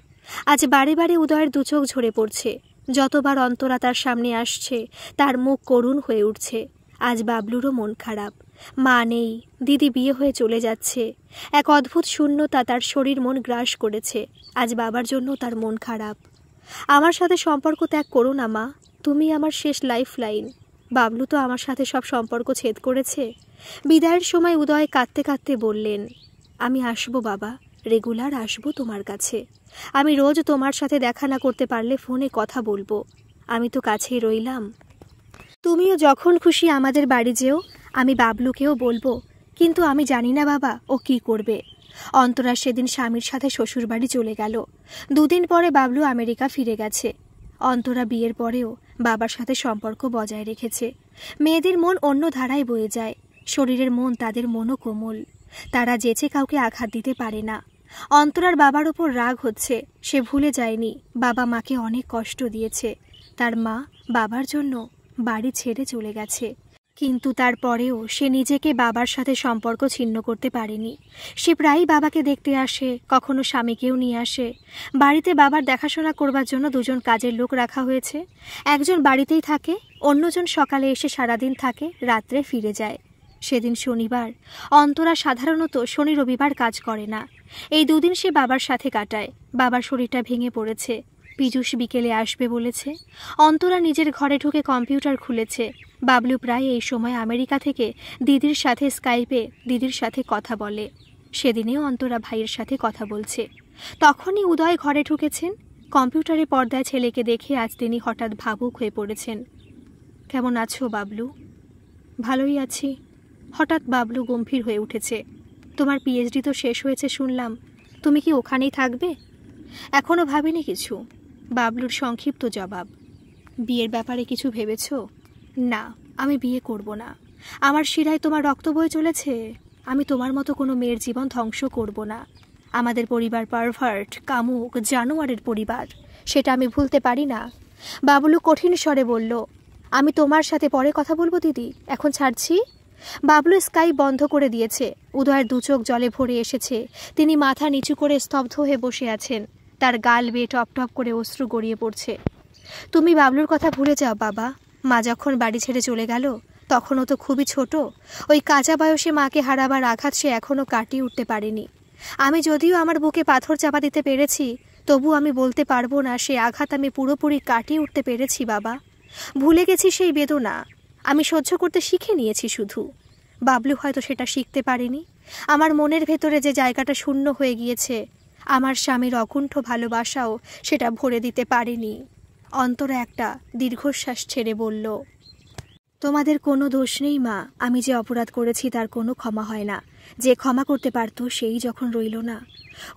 আজ বারে বারে উদয়ের দু চোখ ঝরে পড়ছে। যতবার অন্তরা তার সামনে আসছে, তার মুখ করুণ হয়ে উঠছে। আজ বাবলুরও মন খারাপ। মা নেই, দিদি বিয়ে হয়ে চলে যাচ্ছে। এক অদ্ভুত শূন্যতা তার শরীর মন গ্রাস করেছে। আজ বাবার জন্য তার মন খারাপ। আমার সাথে সম্পর্ক ত্যাগ করো না মা, তুমি আমার শেষ লাইফ লাইন। বাবলু তো আমার সাথে সব সম্পর্ক ছেদ করেছে। বিদায়ের সময় উদয় কাঁদতে কাঁদতে বললেন, আমি আসবো বাবা, রেগুলার আসবো তোমার কাছে। আমি রোজ তোমার সাথে দেখা না করতে পারলে ফোনে কথা বলবো। আমি তো কাছেই রইলাম। তুমিও যখন খুশি আমাদের বাড়ি যেও। আমি বাবলুকেও বলবো, কিন্তু আমি জানি না বাবা ও কি করবে। অন্তরা সেদিন স্বামীর সাথে শ্বশুর বাড়ি চলে গেল। 2 দিন পরে বাবলু আমেরিকা ফিরে গেছে। অন্তরা বিয়ের পরেও বাবার সাথে সম্পর্ক বজায় রেখেছে। মেয়েদের মন অন্য ধারায় বয়ে যায়। শরীরের মন তাদের মনও কোমল। তারা যেচে কাউকে আঘাত দিতে পারে না। অন্তরার বাবার ওপর রাগ হচ্ছে। সে ভুলে যায়নি বাবা মাকে অনেক কষ্ট দিয়েছে। তার মা বাবার জন্য বাড়ি ছেড়ে চলে গেছে। কিন্তু তারপরেও সে নিজেকে বাবার সাথে সম্পর্ক ছিন্ন করতে পারেনি। সে প্রায়ই বাবাকে দেখতে আসে, কখনো স্বামীকেও নিয়ে আসে। বাড়িতে বাবার দেখাশোনা করবার জন্য দুজন কাজের লোক রাখা হয়েছে। একজন বাড়িতেই থাকে, অন্যজন সকালে এসে সারাদিন থাকে, রাত্রে ফিরে যায়। সেদিন শনিবার। অন্তরা সাধারণত শনি রবিবার কাজ করে না। এই দুদিন সে বাবার সাথে কাটায়। বাবার শরীরটা ভেঙে পড়েছে। পীযূষ বিকেলে আসবে বলেছে। অন্তরা নিজের ঘরে ঢুকে কম্পিউটার খুলেছে। বাবলু প্রায় এই সময় আমেরিকা থেকে দিদির সাথে স্কাইপে দিদির সাথে কথা বলে। সেদিনেও অন্তরা ভাইয়ের সাথে কথা বলছে। তখনই উদয় ঘরে ঢুকেছেন। কম্পিউটারে পর্দায় ছেলেকে দেখে আজ তিনি হঠাৎ ভাবুক হয়ে পড়েছেন। কেমন আছো বাবলু? ভালোই আছি। হঠাৎ বাবলু গম্ভীর হয়ে উঠেছে। তোমার পিএইচডি তো শেষ হয়েছে শুনলাম, তুমি কি ওখানেই থাকবে? এখনও ভাবিনি কিছু, বাবলুর সংক্ষিপ্ত জবাব। বিয়ের ব্যাপারে কিছু ভেবেছ? না, আমি বিয়ে করব না। আমার শিরায় তোমার রক্ত বয়ে চলেছে। আমি তোমার মতো কোনো মেয়ের জীবন ধ্বংস করব না। আমাদের পরিবার পারভার্ট, কামুক, জানোয়ারের পরিবার, সেটা আমি ভুলতে পারি না। বাবলু কঠিন স্বরে বলল, আমি তোমার সাথে পরে কথা বলবো দিদি, এখন ছাড়ছি। বাবলু স্কাইপ বন্ধ করে দিয়েছে। উদয়ের দু চোখ জলে ভরে এসেছে। তিনি মাথা নিচু করে স্তব্ধ হয়ে বসে আছেন। তার গাল বেয়ে টপ টপ করে অশ্রু গড়িয়ে পড়ছে। তুমি বাবলুর কথা ভুলে যাও বাবা। মা যখন বাড়ি ছেড়ে চলে গেল তখনও তো খুবই ছোট। ওই কাঁচা বয়সে মাকে হারাবার আঘাত সে এখনও কাটিয়ে উঠতে পারেনি। আমি যদিও আমার বুকে পাথর চাপা দিতে পেরেছি, তবু আমি বলতে পারবো না সে আঘাত আমি পুরোপুরি কাটিয়ে উঠতে পেরেছি বাবা। ভুলে গেছি সেই বেদনা। আমি সহ্য করতে শিখে নিয়েছি শুধু। বাবলু হয়তো সেটা শিখতে পারেনি। আমার মনের ভেতরে যে জায়গাটা শূন্য হয়ে গিয়েছে, আমার স্বামীর অকুণ্ঠ ভালোবাসাও সেটা ভরে দিতে পারেনি। অন্তরা একটা দীর্ঘশ্বাস ছেড়ে বলল, তোমাদের কোনো দোষ নেই মা। আমি যে অপরাধ করেছি তার কোনো ক্ষমা হয় না। যে ক্ষমা করতে পারত সেই যখন রইল না।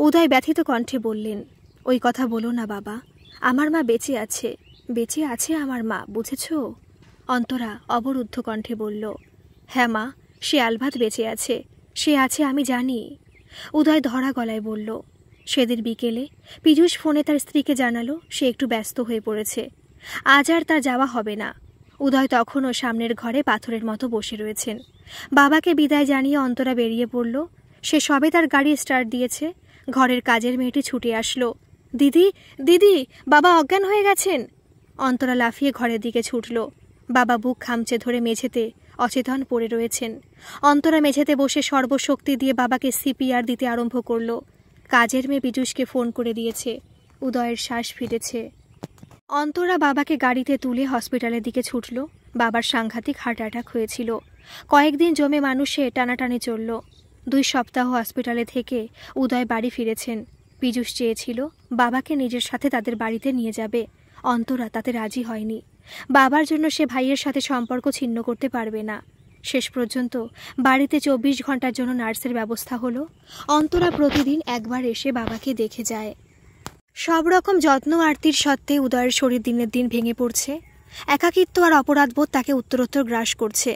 উদয় ব্যথিত কণ্ঠে বললেন, ওই কথা বলো না বাবা। আমার মা বেঁচে আছে, বেঁচে আছে আমার মা, বুঝেছ? অন্তরা অবরুদ্ধ কণ্ঠে বলল, হ্যাঁ মা, সে আলবাত বেঁচে আছে, সে আছে আমি জানি। উদয় ধরা গলায় বলল, সেদিন বিকেলে পীযূষ ফোনে তার স্ত্রীকে জানালো সে একটু ব্যস্ত হয়ে পড়েছে, আজ আর তার যাওয়া হবে না। উদয় তখনও সামনের ঘরে পাথরের মতো বসে রয়েছেন। বাবাকে বিদায় জানিয়ে অন্তরা বেরিয়ে পড়ল। সে সবে তার গাড়ি স্টার্ট দিয়েছে, ঘরের কাজের মেয়েটি ছুটে আসলো। দিদি, দিদি, বাবা অজ্ঞান হয়ে গেছেন। অন্তরা লাফিয়ে ঘরের দিকে ছুটল। বাবা বুক খামচে ধরে মেঝেতে অচেতন পড়ে রয়েছেন। অন্তরা মেঝেতে বসে সর্বশক্তি দিয়ে বাবাকে সিপিআর দিতে আরম্ভ করল। কাজের মেয়ে পীযূষকে ফোন করে দিয়েছে। উদয়ের শ্বাস ফিরেছে। অন্তরা বাবাকে গাড়িতে তুলে হসপিটালের দিকে ছুটল। বাবার সাংঘাতিক হার্ট অ্যাটাক হয়েছিল। কয়েকদিন জমে মানুষে টানাটানি চলল। 2 সপ্তাহ হসপিটালে থেকে উদয় বাড়ি ফিরেছেন। পীযূষ চেয়েছিল বাবাকে নিজের সাথে তাদের বাড়িতে নিয়ে যাবে। অন্তরা তাতে রাজি হয়নি। বাবার জন্য সে ভাইয়ের সাথে সম্পর্ক ছিন্ন করতে পারবে না। শেষ পর্যন্ত বাড়িতে 24 ঘন্টার জন্য নার্সের ব্যবস্থা হলো। অন্তরা প্রতিদিন একবার এসে বাবাকে দেখে যায়। সব রকম যত্ন আরতির সত্ত্বে উদয়ের শরীর দিনের দিন ভেঙে পড়ছে। একাকিত্ব আর অপরাধবোধ তাকে উত্তরোত্তর গ্রাস করছে।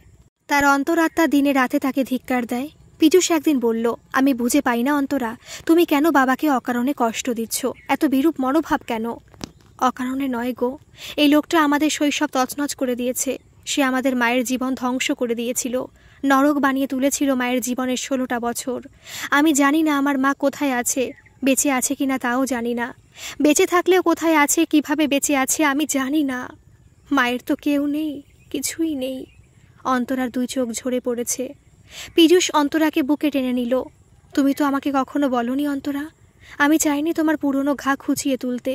তার অন্তরাত্মা দিনে রাতে তাকে ধিক্কার দেয়। পীযূষ একদিন বলল, আমি বুঝে পাই না অন্তরা, তুমি কেন বাবাকে অকারণে কষ্ট দিচ্ছ? এত বিরূপ মনোভাব কেন? অকারণে নয় গো, এই লোকটা আমাদের শৈশব তছনছ করে দিয়েছে। সে আমাদের মায়ের জীবন ধ্বংস করে দিয়েছিল, নরক বানিয়ে তুলেছিল মায়ের জীবনের 16টা বছর। আমি জানি না আমার মা কোথায় আছে, বেঁচে আছে কিনা তাও জানি না। বেঁচে থাকলেও কোথায় আছে, কিভাবে বেঁচে আছে আমি জানি না। মায়ের তো কেউ নেই, কিছুই নেই। অন্তরার 2 চোখ ঝরে পড়েছে। পীযূষ অন্তরাকে বুকে টেনে নিল। তুমি তো আমাকে কখনো বলনি অন্তরা, আমি চাইনি তোমার পুরনো ঘা খুঁচিয়ে তুলতে।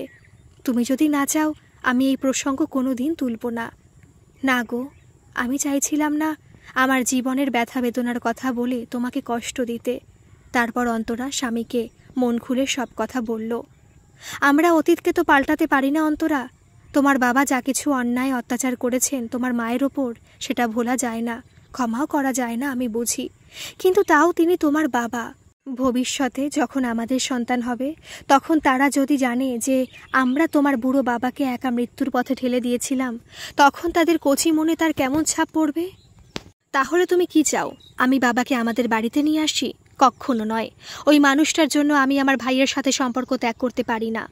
তুমি যদি না চাও আমি এই প্রসঙ্গ কোনো দিন তুলব না। না গো, আমি চাইছিলাম না আমার জীবনের ব্যথা বেদনার কথা বলে তোমাকে কষ্ট দিতে। তারপর অন্তরা স্বামীকে মন খুলে সব কথা বলল। আমরা অতীতকে তো পাল্টাতে পারি না অন্তরা। তোমার বাবা যা কিছু অন্যায় অত্যাচার করেছেন তোমার মায়ের ওপর, সেটা ভোলা যায় না, ক্ষমাও করা যায় না, আমি বুঝি। কিন্তু তাও তিনি তোমার বাবা। ভবিষ্যতে যখন আমাদের সন্তান হবে তখন তারা যদি জানে যে আমরা তোমার বুড়ো বাবাকে একা মৃত্যুর পথে ঠেলে দিয়েছিলাম, তখন তাদের কচি মনে তার কেমন ছাপ পড়বে? তাহলে তুমি কি চাও, আমি বাবাকে আমাদের বাড়িতে নিয়ে আসি? কখনো নয়। ওই মানুষটার জন্য আমি আমার ভাইয়ের সাথে সম্পর্ক ত্যাগ করতে পারি না।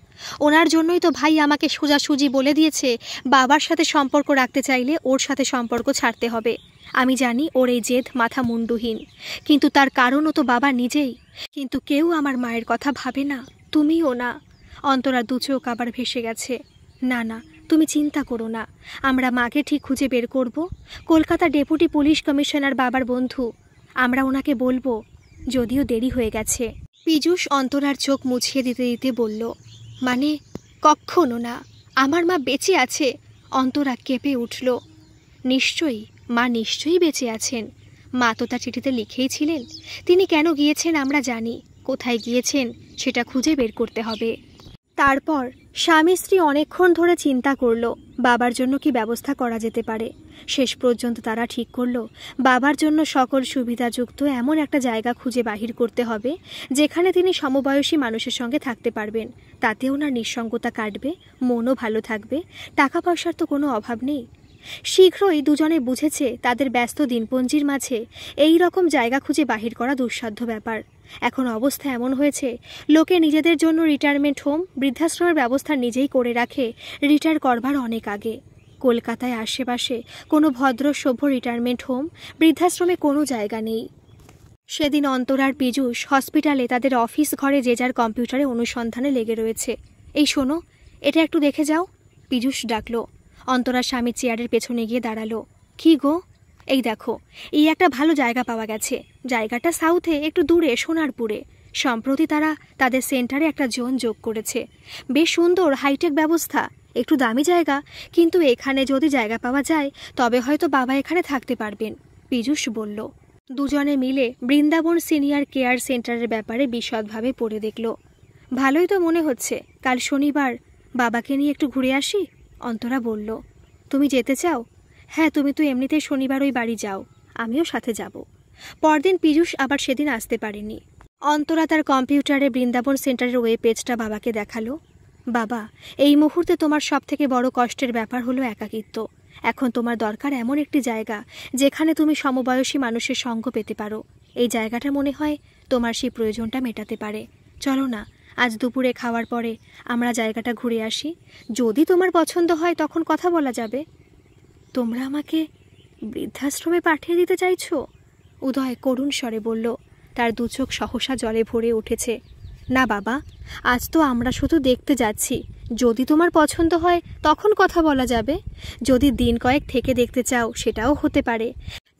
ওনার জন্যই তো ভাই আমাকে সোজাসুজি বলে দিয়েছে বাবার সাথে সম্পর্ক রাখতে চাইলে ওর সাথে সম্পর্ক ছাড়তে হবে। আমি জানি ওর এই জেদ মাথা মুন্ডুহীন, কিন্তু তার কারণও তো বাবা নিজেই। কিন্তু কেউ আমার মায়ের কথা ভাবে না, তুমিও না। অন্তরা দু চোখ আবার ভেসে গেছে। না না, তুমি চিন্তা করো না, আমরা মাকে ঠিক খুঁজে বের করব। কলকাতা ডেপুটি পুলিশ কমিশনার বাবার বন্ধু, আমরা ওনাকে বলবো। যদিও দেরি হয়ে গেছে। পীযূষ অন্তরার চোখ মুছিয়ে দিতে দিতে বলল, মানে কক্ষনো না, আমার মা বেঁচে আছে। অন্তরা কেঁপে উঠল। নিশ্চয়ই, মা নিশ্চয়ই বেঁচে আছেন। মা তো তার চিঠিতে লিখেই ছিলেন। তিনি কেন গিয়েছেন আমরা জানি, কোথায় গিয়েছেন সেটা খুঁজে বের করতে হবে। তারপর স্বামী স্ত্রী অনেকক্ষণ ধরে চিন্তা করল বাবার জন্য কি ব্যবস্থা করা যেতে পারে। শেষ পর্যন্ত তারা ঠিক করল বাবার জন্য সকল সুবিধাযুক্ত এমন একটা জায়গা খুঁজে বাহির করতে হবে যেখানে তিনি সমবয়সী মানুষের সঙ্গে থাকতে পারবেন। তাতে ওনার নিঃসঙ্গতা কাটবে, মনও ভালো থাকবে, টাকা পয়সার তো কোনো অভাব নেই। শীঘ্রই দুজনে বুঝেছে তাদের ব্যস্ত দিনপঞ্জির মাঝে এই রকম জায়গা খুঁজে বাহির করা দুঃসাধ্য ব্যাপার। এখন অবস্থা এমন হয়েছে, লোকে নিজেদের জন্য রিটায়ারমেন্ট হোম, বৃদ্ধাশ্রমের ব্যবস্থা নিজেই করে রাখে রিটায়ার করবার অনেক আগে। কলকাতায় আশেপাশে কোনো ভদ্র সভ্য রিটায়ারমেন্ট হোম, বৃদ্ধাশ্রমে কোনো জায়গা নেই। সেদিন অন্তরার পীযূষ হসপিটালে তাদের অফিস ঘরে যে যার কম্পিউটারে অনুসন্ধানে লেগে রয়েছে। এই শোনো, এটা একটু দেখে যাও, পীযূষ ডাকলো। অন্তরার স্বামী চেয়ারের পেছনে গিয়ে দাঁড়ালো। কি গো? এই দেখো, এই একটা ভালো জায়গা পাওয়া গেছে। জায়গাটা সাউথে, একটু দূরে, সোনারপুরে। সম্প্রতি তারা তাদের সেন্টারে একটা জোন যোগ করেছে। বেশ সুন্দর হাইটেক ব্যবস্থা, একটু দামি জায়গা, কিন্তু এখানে যদি জায়গা পাওয়া যায় তবে হয়তো বাবা এখানে থাকতে পারবেন, পীযূষ বলল। দুজনে মিলে বৃন্দাবন সিনিয়র কেয়ার সেন্টারের ব্যাপারে বিশদভাবে পড়ে দেখল। ভালোই তো মনে হচ্ছে। কাল শনিবার, বাবাকে নিয়ে একটু ঘুরে আসি, অন্তরা বলল। তুমি যেতে চাও? হ্যাঁ, তুমি তো এমনিতেই শনিবার ওই বাড়ি যাও, আমিও সাথে যাব। পরদিন পীযূষ আবার সেদিন আসতে পারেনি। অন্তরা তার কম্পিউটারে বৃন্দাবন সেন্টারের ওয়েব পেজটা বাবাকে দেখালো। বাবা, এই মুহূর্তে তোমার সবথেকে বড় কষ্টের ব্যাপার হলো একাকিত্ব। এখন তোমার দরকার এমন একটি জায়গা যেখানে তুমি সমবয়সী মানুষের সঙ্গ পেতে পারো। এই জায়গাটা মনে হয় তোমার সেই প্রয়োজনটা মেটাতে পারে। চলো না, আজ দুপুরে খাওয়ার পরে আমরা জায়গাটা ঘুরে আসি। যদি তোমার পছন্দ হয় তখন কথা বলা যাবে। তোমরা আমাকে বৃদ্ধাশ্রমে পাঠিয়ে দিতে চাইছো? উদয় করুণ স্বরে বলল। তার দু চোখ সহসা জলে ভরে উঠেছে। না বাবা, আজ তো আমরা শুধু দেখতে যাচ্ছি। যদি তোমার পছন্দ হয় তখন কথা বলা যাবে। যদি দিন কয়েক থেকে দেখতে চাও সেটাও হতে পারে।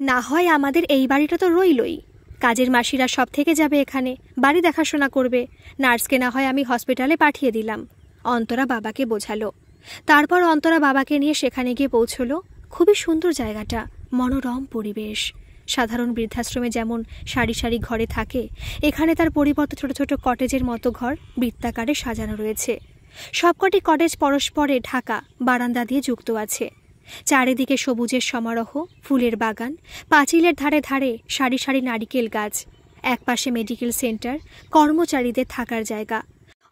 না হয় আমাদের এই বাড়িটা তো রইলই। কাজের মাসিরা সব থেকে যাবে এখানে, বাড়ি দেখাশোনা করবে। নার্সকে না হয় আমি হসপিটালে পাঠিয়ে দিলাম, অন্তরা বাবাকে বোঝালো। তারপর অন্তরা বাবাকে নিয়ে সেখানে গিয়ে পৌঁছলো। খুবই সুন্দর জায়গাটা, মনোরম পরিবেশ। সাধারণ বৃদ্ধাশ্রমে যেমন সারি সারি ঘরে থাকে, এখানে তার পরিবর্তে ছোট ছোট কটেজের মতো ঘর বৃত্তাকারে সাজানো রয়েছে। সবকটি কটেজ পরস্পরে ঢাকা, বারান্দা দিয়ে যুক্ত আছে। চারিদিকে সবুজের সমারোহ, ফুলের বাগান, পাঁচিলের ধারে ধারে সারি সারি নারিকেল গাছ। একপাশে মেডিকেল সেন্টার, কর্মচারীদের থাকার জায়গা।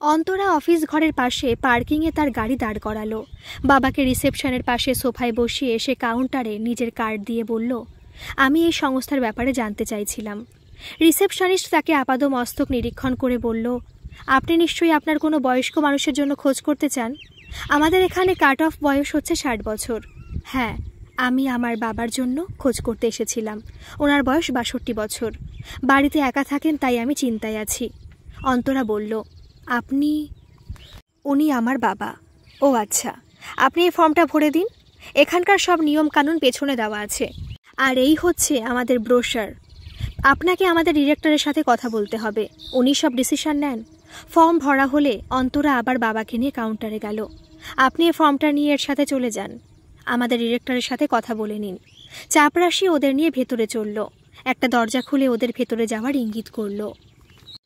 অন্তরা অফিস ঘরের পাশে পার্কিংয়ে তার গাড়ি দাঁড় করালো। বাবাকে রিসেপশনের পাশে সোফায় বসিয়ে সে কাউন্টারে নিজের কার্ড দিয়ে বলল, আমি এই সংস্থার ব্যাপারে জানতে চাইছিলাম। রিসেপশনিস্ট তাকে আপাদমস্তক নিরীক্ষণ করে বলল, আপনি নিশ্চয়ই আপনার কোনো বয়স্ক মানুষের জন্য খোঁজ করতে চান? আমাদের এখানে কাট অফ বয়স হচ্ছে 60 বছর। হ্যাঁ, আমি আমার বাবার জন্য খোঁজ করতে এসেছিলাম। ওনার বয়স 62 বছর। বাড়িতে একা থাকেন, তাই আমি চিন্তায় আছি। অন্তরা বলল, আপনি? উনি আমার বাবা। ও আচ্ছা, আপনি এই ফর্মটা ভরে দিন। এখানকার সব নিয়মকানুন পেছনে দেওয়া আছে। আর এই হচ্ছে আমাদের ব্রোশার। আপনাকে আমাদের ডিরেক্টরের সাথে কথা বলতে হবে, উনি সব ডিসিশন নেন। ফর্ম ভরা হলে অন্তরা আবার বাবাকে নিয়ে কাউন্টারে গেল। আপনি এই ফর্মটা নিয়ে এর সাথে চলে যান, আমাদের ডিরেক্টরের সাথে কথা বলে নিন। চাপরাশি ওদের নিয়ে ভেতরে চলল। একটা দরজা খুলে ওদের ভেতরে যাওয়ার ইঙ্গিত করল।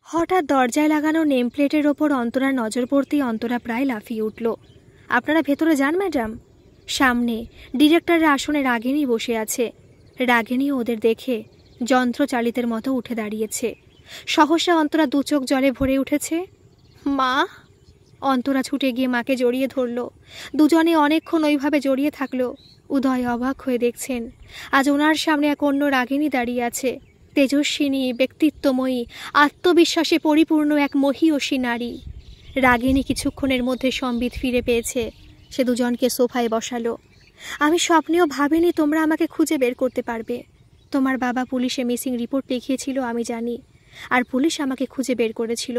হঠাৎ দরজায় লাগানো নেম প্লেটের ওপর অন্তরার নজর পড়তেই অন্তরা প্রায় লাফিয়ে উঠল। আপনারা ভেতরে যান ম্যাডাম। সামনে ডিরেক্টরের আসনে রাগিনী বসে আছে। রাগিনী ওদের দেখে যন্ত্রচালিতের মতো উঠে দাঁড়িয়েছে। সহসা অন্তরা দু চোখ জলে ভরে উঠেছে। মা! অন্তরা ছুটে গিয়ে মাকে জড়িয়ে ধরল। দুজনে অনেকক্ষণ ওইভাবে জড়িয়ে থাকলো। উদয় অবাক হয়ে দেখছেন, আজ ওনার সামনে এক অন্য রাগিনী দাঁড়িয়ে আছে। তেজস্বিনী, ব্যক্তিত্বময়ী, আত্মবিশ্বাসে পরিপূর্ণ এক মহীয়সী নারী। রাগিনী কিছুক্ষণের মধ্যে সম্বিত ফিরে পেয়েছে। সে দুজনকে সোফায় বসালো। আমি স্বপ্নেও ভাবিনি তোমরা আমাকে খুঁজে বের করতে পারবে। তোমার বাবা পুলিশে মিসিং রিপোর্ট লিখিয়েছিল আমি জানি, আর পুলিশ আমাকে খুঁজে বের করেছিল,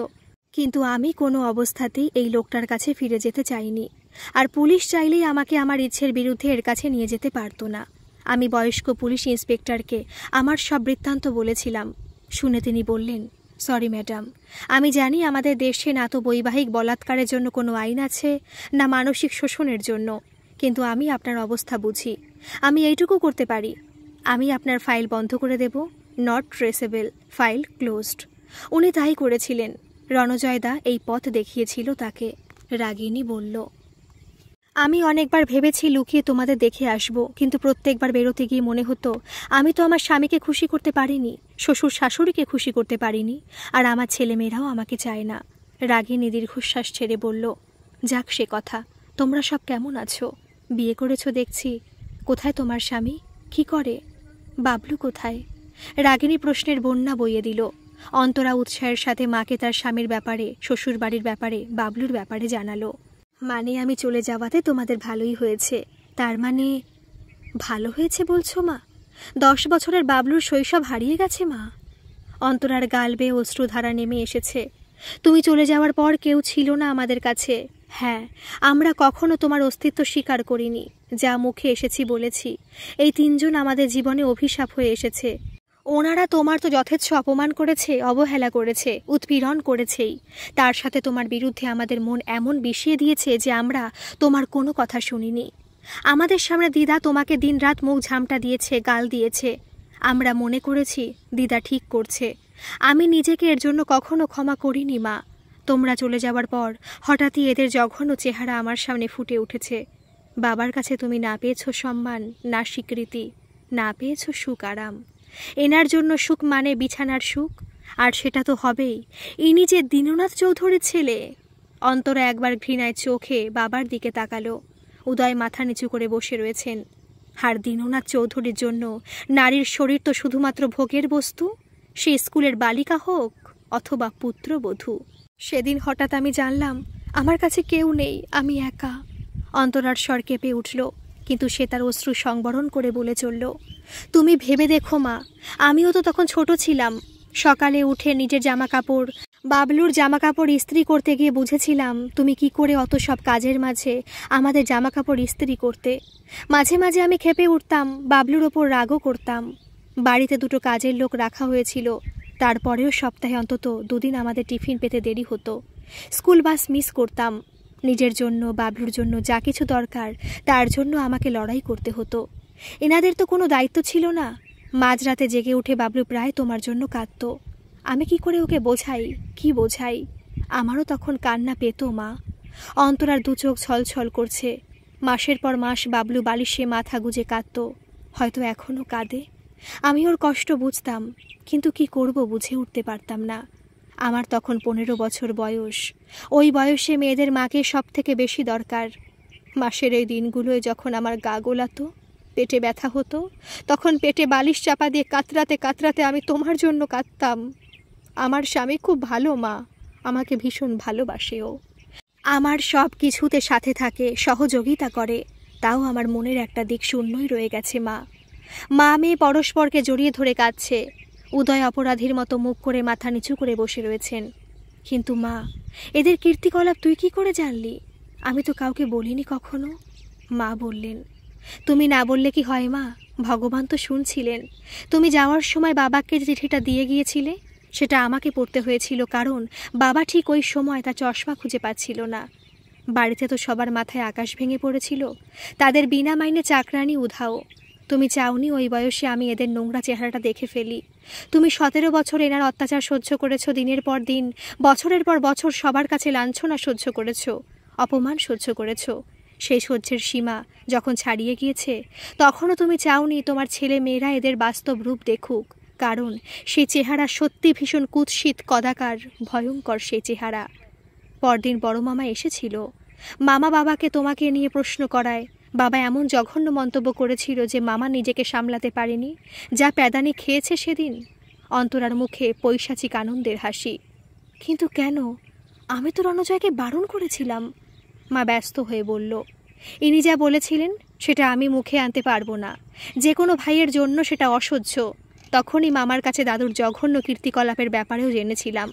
কিন্তু আমি কোনো অবস্থাতেই এই লোকটার কাছে ফিরে যেতে চাইনি। আর পুলিশ চাইলেই আমাকে আমার ইচ্ছের বিরুদ্ধে এর কাছে নিয়ে যেতে পারতো না। আমি বয়স্ক পুলিশ ইন্সপেক্টরকে আমার সব বৃত্তান্ত বলেছিলাম। শুনে তিনি বললেন, সরি ম্যাডাম, আমি জানি আমাদের দেশে না তো বৈবাহিক বলাৎকারের জন্য কোনো আইন আছে, না মানসিক শোষণের জন্য, কিন্তু আমি আপনার অবস্থা বুঝি। আমি এইটুকু করতে পারি, আমি আপনার ফাইল বন্ধ করে দেব, নট ট্রেসেবল, ফাইল ক্লোজড। উনি তাই করেছিলেন। রণজয়দা এই পথ দেখিয়েছিল তাকে। রাগিনী বলল, আমি অনেকবার ভেবেছি লুকিয়ে তোমাদের দেখে আসব, কিন্তু প্রত্যেকবার বেরোতে গিয়ে মনে হতো আমি তো আমার স্বামীকে খুশি করতে পারিনি, শ্বশুর শাশুড়িকে খুশি করতে পারিনি, আর আমার ছেলেমেয়েরাও আমাকে চায় না। রাগিনী দীর্ঘশ্বাস ছেড়ে বলল, যাক সে কথা, তোমরা সব কেমন আছো? বিয়ে করেছো দেখছি। কোথায় তোমার স্বামী? কি করে? বাবলু কোথায়? রাগিনী প্রশ্নের বন্যা বইয়ে দিল। অন্তরা উৎসাহের সাথে মাকে তার স্বামীর ব্যাপারে, শ্বশুর বাড়ির ব্যাপারে, বাবলুর ব্যাপারে জানালো। মানে আমি চলে যাওয়াতে তোমাদের ভালোই হয়েছে? তার মানে ভালো হয়েছে বলছো মা? 10 বছরের বাবলুর শৈশব হারিয়ে গেছে মা? অন্তরার গাল বেয়ে অশ্রুধারা নেমে এসেছে। তুমি চলে যাওয়ার পর কেউ ছিল না আমাদের কাছে। হ্যাঁ, আমরা কখনো তোমার অস্তিত্ব স্বীকার করিনি। যা মুখে এসেছি বলেছি। এই 3 জন আমাদের জীবনে অভিশাপ হয়ে এসেছে। ওনারা তোমার তো যথেচ্ছ অপমান করেছে, অবহেলা করেছে, উৎপীড়ন করেছেই। তার সাথে তোমার বিরুদ্ধে আমাদের মন এমন বিষিয়ে দিয়েছে যে আমরা তোমার কোনো কথা শুনিনি। আমাদের সামনে দিদা তোমাকে দিনরাত মুখ ঝামটা দিয়েছে, গাল দিয়েছে। আমরা মনে করেছি দিদা ঠিক করছে। আমি নিজেকে এর জন্য কখনো ক্ষমা করিনি মা। তোমরা চলে যাওয়ার পর হঠাৎই এদের জঘন্য চেহারা আমার সামনে ফুটে উঠেছে। বাবার কাছে তুমি না পেয়েছো সম্মান, না স্বীকৃতি, না পেয়েছো সুখ আরাম। এনার জন্য সুখ মানে বিছানার সুখ, আর সেটা তো হবেই। ইনি যে দীননাথ চৌধুরীর ছেলে। অন্তরা একবার ঘৃণায় চোখে বাবার দিকে তাকালো। উদয় মাথা নিচু করে বসে রয়েছেন। আর দীননাথ চৌধুরীর জন্য নারীর শরীর তো শুধুমাত্র ভোগের বস্তু, সে স্কুলের বালিকা হোক অথবা পুত্রবধূ। সেদিন হঠাৎ আমি জানলাম আমার কাছে কেউ নেই, আমি একা। অন্তরার স্বর কেঁপে উঠল, কিন্তু সে তার অশ্রু সংবরণ করে বলে চলল, তুমি ভেবে দেখো মা, আমিও তো তখন ছোট ছিলাম। সকালে উঠে নিজের জামা কাপড়, বাবলুর জামা কাপড় ইস্ত্রি করতে গিয়ে বুঝেছিলাম তুমি কি করে অত সব কাজের মাঝে আমাদের জামা কাপড় ইস্ত্রি করতে। মাঝে মাঝে আমি ক্ষেপে উঠতাম, বাবলুর ওপর রাগও করতাম। বাড়িতে 2টো কাজের লোক রাখা হয়েছিল, তারপরেও সপ্তাহে অন্তত 2 দিন আমাদের টিফিন পেতে দেরি হতো। স্কুল বাস মিস করতাম। নিজের জন্য, বাবলুর জন্য যা কিছু দরকার তার জন্য আমাকে লড়াই করতে হতো। এনাদের তো কোনো দায়িত্ব ছিল না। মাঝরাতে জেগে উঠে বাবলু প্রায় তোমার জন্য কাঁদত। আমি কি করে ওকে বোঝাই, কি বোঝাই? আমারও তখন কান্না পেত মা। অন্তরার 2 চোখ ছলছল করছে। মাসের পর মাস বাবলু বালিশে মাথা গুজে কাঁদত, হয়তো এখনও কাঁদে। আমি ওর কষ্ট বুঝতাম, কিন্তু কি করব বুঝে উঠতে পারতাম না। আমার তখন 15 বছর বয়স। ওই বয়সে মেয়েদের মাকে সব থেকে বেশি দরকার। মাসের এই দিনগুলোয় যখন আমার গা গোলাতো, পেটে ব্যথা হতো, তখন পেটে বালিশ চাপা দিয়ে কাতরাতে কাতরাতে আমি তোমার জন্য কাঁদতাম। আমার স্বামী খুব ভালো মা, আমাকে ভীষণ ভালোবাসেও। আমার সব কিছুতে সাথে থাকে, সহযোগিতা করে। তাও আমার মনের একটা দিক শূন্যই রয়ে গেছে মা। মা মেয়ে পরস্পরকে জড়িয়ে ধরে কাঁদছে। উদয় অপরাধীর মতো মুখ করে মাথা নিচু করে বসে রয়েছেন। কিন্তু মা, এদের কীর্তিকলাপ তুই কি করে জানলি? আমি তো কাউকে বলিনি কখনো। মা বললেন, তুমি না বললে কি হয় মা? ভগবান তো শুনছিলেন। তুমি যাওয়ার সময় বাবাকে যে চিঠিটা দিয়ে গিয়েছিলে সেটা আমাকে পড়তে হয়েছিল, কারণ বাবা ঠিক ওই সময় তার চশমা খুঁজে পাচ্ছিল না। বাড়িতে তো সবার মাথায় আকাশ ভেঙে পড়েছিল। তাদের বিনা মাইনে চাকরানি উধাও। তুমি চাওনি ওই বয়সে আমি এদের নোংরা চেহারাটা দেখে ফেলি। তুমি 17 বছর এনার অত্যাচার সহ্য করেছো, দিনের পর দিন, বছরের পর বছর সবার কাছে লাঞ্ছনা সহ্য করেছো, অপমান সহ্য করেছো। সেই সহ্যের সীমা যখন ছাড়িয়ে গিয়েছে, তখনও তুমি চাওনি তোমার ছেলে মেয়েরা এদের বাস্তব রূপ দেখুক, কারণ সেই চেহারা সত্যি ভীষণ কুৎসিত, কদাকার, ভয়ঙ্কর সেই চেহারা। পরদিন বড় মামা এসেছিল। মামা বাবাকে তোমাকে নিয়ে প্রশ্ন করায়। বাবা এমন জঘন্য মন্তব্য করেছিল যে মামা নিজেকে সামলাতে পারেনি। যা প্যাদানি খেয়েছে সেদিন। অন্তরার মুখে পৈশাচিক আনন্দের হাসি। কিন্তু কেন? আমি তো রণজয়কে বারণ করেছিলাম। মা ব্যস্ত হয়ে বলল, ইনি যা বলেছিলেন সেটা আমি মুখে আনতে পারবো না। যে কোনো ভাইয়ের জন্য সেটা অসহ্য। তখনই মামার কাছে দাদুর জঘন্য কীর্তিকলাপের ব্যাপারেও জেনেছিলাম।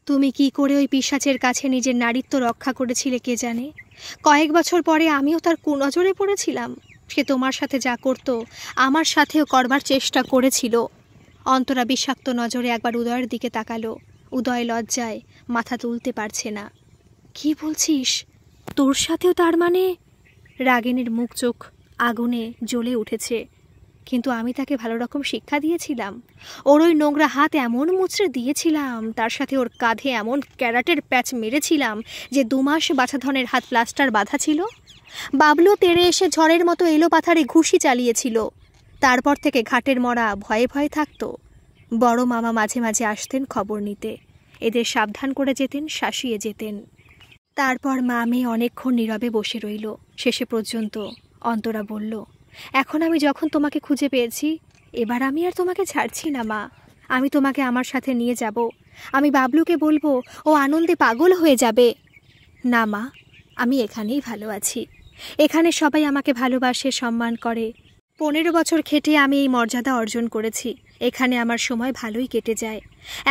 তুমি কি করে ওই পিশাচের কাছে নিজের নারীত্ব রক্ষা করেছিলে কে জানে। কয়েক বছর পরে আমিও তার কুনজরে পড়েছিলাম। সে তোমার সাথে যা করতো আমার সাথেও করবার চেষ্টা করেছিল। অন্তরা বিষাক্ত নজরে একবার উদয়ের দিকে তাকালো। উদয় লজ্জায় মাথা তুলতে পারছে না। কি বলছিস? তোর সাথেও? তার মানে? রাগিনীর মুখ চোখ আগুনে জ্বলে উঠেছে। কিন্তু আমি তাকে ভালো রকম শিক্ষা দিয়েছিলাম। ওর ওই নোংরা হাত এমন মুচড়ে দিয়েছিলাম, তার সাথে ওর কাঁধে এমন ক্যারাটের প্যাচ মেরেছিলাম যে 2 মাস বাছাধনের হাত প্লাস্টার বাঁধা ছিল। বাবলু তেড়ে এসে ঝড়ের মতো এলো পাথারে ঘুষি চালিয়েছিল। তারপর থেকে ঘাটের মরা ভয়ে ভয়ে থাকতো। বড় মামা মাঝে মাঝে আসতেন খবর নিতে। এদের সাবধান করে যেতেন, শাসিয়ে যেতেন। তারপর মা মেয়ে অনেকক্ষণ নীরবে বসে রইল। শেষে পর্যন্ত অন্তরা বলল, এখন আমি যখন তোমাকে খুঁজে পেয়েছি, এবার আমি আর তোমাকে ছাড়ছি না মা। আমি তোমাকে আমার সাথে নিয়ে যাব। আমি বাবলুকে বলবো, ও আনন্দে পাগল হয়ে যাবে। না মা, আমি এখানেই ভালো আছি। এখানে সবাই আমাকে ভালোবাসে, সম্মান করে। 15 বছর খেটে আমি এই মর্যাদা অর্জন করেছি। এখানে আমার সময় ভালোই কেটে যায়।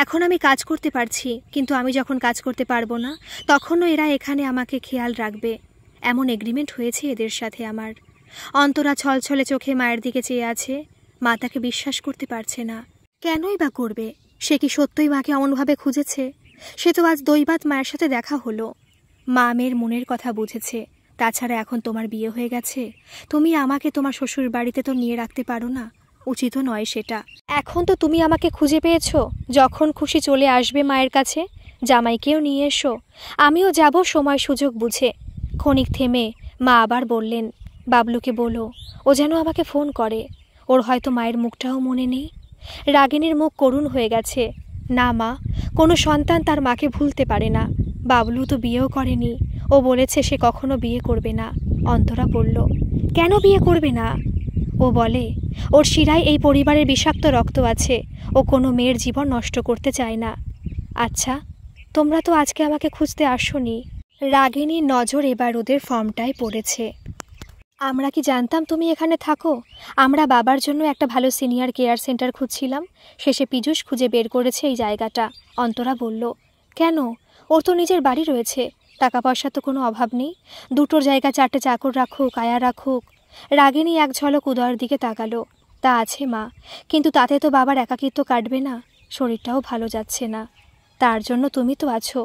এখন আমি কাজ করতে পারছি, কিন্তু আমি যখন কাজ করতে পারবো না, তখনও এরা এখানে আমাকে খেয়াল রাখবে। এমন এগ্রিমেন্ট হয়েছে এদের সাথে আমার। অন্তরা ছলছলে চোখে মায়ের দিকে চেয়ে আছে। মা তাকে বিশ্বাস করতে পারছে না। কেনই বা করবে? সে কি সত্যই মাকে অমনভাবে খুঁজেছে? সে তো আজ দৈবাত মায়ের সাথে দেখা হলো। মা মেয়ের মনের কথা বুঝেছে। তাছাড়া এখন তোমার বিয়ে হয়ে গেছে। তুমি আমাকে তোমার শ্বশুর বাড়িতে তো নিয়ে রাখতে পারো না। উচিতও নয় সেটা। এখন তো তুমি আমাকে খুঁজে পেয়েছো। যখন খুশি চলে আসবে মায়ের কাছে। জামাইকেও নিয়ে এসো, আমিও যাব সময় সুযোগ বুঝে। ক্ষণিক থেমে মা আবার বললেন, বাবলুকে বলো ও যেন আমাকে ফোন করে। ওর হয়তো মায়ের মুখটাও মনে নেই। রাগিনীর মুখ করুণ হয়ে গেছে। না মা, কোনো সন্তান তার মাকে ভুলতে পারে না। বাবলু তো বিয়েও করেনি। ও বলেছে সে কখনো বিয়ে করবে না। অন্তরা বলল, কেন বিয়ে করবে না? ও বলে ওর শিরায় এই পরিবারের বিষাক্ত রক্ত আছে। ও কোনো মেয়ের জীবন নষ্ট করতে চায় না। আচ্ছা, তোমরা তো আজকে আমাকে খুঁজতে আসোনি। রাগিনীর নজর এবার ওদের ফর্মটায় পড়েছে। আমরা কি জানতাম তুমি এখানে থাকো? আমরা বাবার জন্য একটা ভালো সিনিয়র কেয়ার সেন্টার খুঁজছিলাম। শেষে পীযূষ খুঁজে বের করেছে এই জায়গাটা। অন্তরা বলল, কেন? ওর তো নিজের বাড়ি রয়েছে। টাকা পয়সা তো কোনো অভাব নেই। 2টোর জায়গা 4টে চাকর রাখুক, আয়া রাখুক। রাগিনী এক ঝলক উদয়ের দিকে তাকালো। তা আছে মা, কিন্তু তাতে তো বাবার একাকিত্ব কাটবে না। শরীরটাও ভালো যাচ্ছে না। তার জন্য তুমি তো আছো।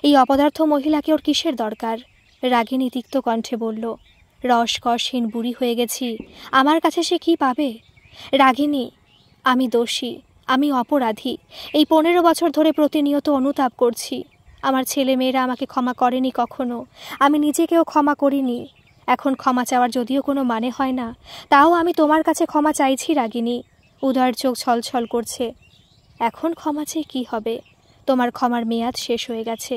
এই অপদার্থ মহিলাকে ওর কিসের দরকার? রাগিনী তিক্ত কণ্ঠে বলল, রসকসহীন বুড়ি হয়ে গেছি, আমার কাছে সে কি পাবে? রাগিনী, আমি দোষী, আমি অপরাধী। এই 15 বছর ধরে প্রতিনিয়ত অনুতাপ করছি। আমার ছেলে মেয়েরা আমাকে ক্ষমা করেনি কখনো। আমি নিজেকেও ক্ষমা করিনি। এখন ক্ষমা চাওয়ার যদিও কোনো মানে হয় না, তাও আমি তোমার কাছে ক্ষমা চাইছি রাগিনী। উদয়ের চোখ ছলছল করছে। এখন ক্ষমা চেয়ে কী হবে? তোমার ক্ষমার মেয়াদ শেষ হয়ে গেছে।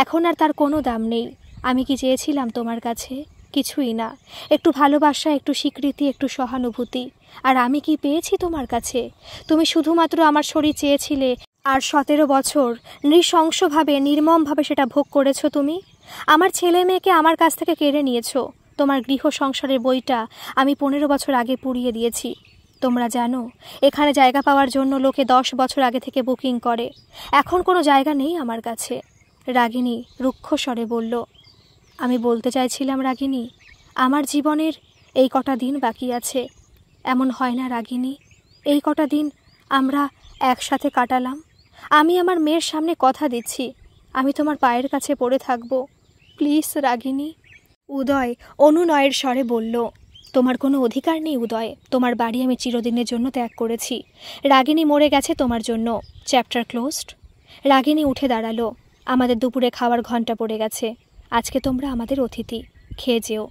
এখন আর তার কোনো দাম নেই। আমি কি চেয়েছিলাম তোমার কাছে? কিছুই না। একটু ভালোবাসা, একটু স্বীকৃতি, একটু সহানুভূতি। আর আমি কি পেয়েছি তোমার কাছে? তুমি শুধুমাত্র আমার শরীর চেয়েছিলে, আর 17 বছর নৃশংসভাবে, নির্মমভাবে সেটা ভোগ করেছো তুমি। আমার ছেলে মেয়েকে আমার কাছ থেকে কেড়ে নিয়েছো। তোমার গৃহ সংসারের বইটা আমি 15 বছর আগে পুড়িয়ে দিয়েছি। তোমরা জানো, এখানে জায়গা পাওয়ার জন্য লোকে 10 বছর আগে থেকে বুকিং করে। এখন কোনো জায়গা নেই আমার কাছে। রাগিনী রুক্ষ স্বরে বলল, আমি বলতে চাইছিলাম রাগিনী, আমার জীবনের এই কটা দিন বাকি আছে। এমন হয় না রাগিনী? এই কটা দিন আমরা একসাথে কাটালাম। আমি আমার মেয়ের সামনে কথা দিচ্ছি, আমি তোমার পায়ের কাছে পড়ে থাকব। প্লিজ রাগিনী। উদয় অনুনয়ের স্বরে বলল, তোমার কোনো অধিকার নেই উদয়। তোমার বাড়ি আমি চিরদিনের জন্য ত্যাগ করেছি। রাগিনী মরে গেছে তোমার জন্য। Chapter closed. রাগিনী উঠে দাঁড়ালো। আমাদের দুপুরে খাওয়ার ঘন্টা পড়ে গেছে। আজকে তোমরা আমাদের অতিথি। খেয়ে যেও।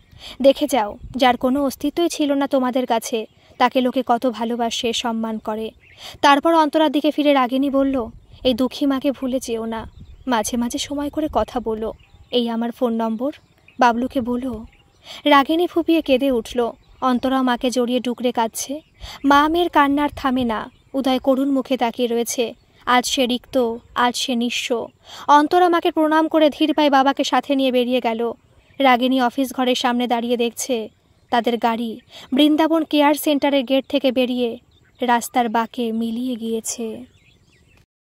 দেখে যাও, যার কোনো অস্তিত্বই ছিল না তোমাদের কাছে, তাকে লোকে কত ভালোবাসে, সম্মান করে। তারপর অন্তরার দিকে ফিরে রাগিনী বলল, এই দুঃখী মাকে ভুলে যেও না। মাঝে মাঝে সময় করে কথা বলো। এই আমার ফোন নম্বর। বাবলুকে বলো। রাগিনী ফুপিয়ে কেঁদে উঠল। অন্তরা মাকে জড়িয়ে ডুকরে কাঁদছে। মা মেয়ের কান্নার থামে না। উদয় করুণ মুখে তাকিয়ে রয়েছে। আজ সে রিক্ত, আজ সে নিঃস্ব। অন্তরা মাকে প্রণাম করে ধীর পায়ে বাবাকে সাথে নিয়ে বেরিয়ে গেল। রাগিনী অফিস ঘরের সামনে দাঁড়িয়ে দেখছে তাদের গাড়ি বৃন্দাবন কেয়ার সেন্টারের গেট থেকে বেরিয়ে রাস্তার বাঁকে মিলিয়ে গিয়েছে।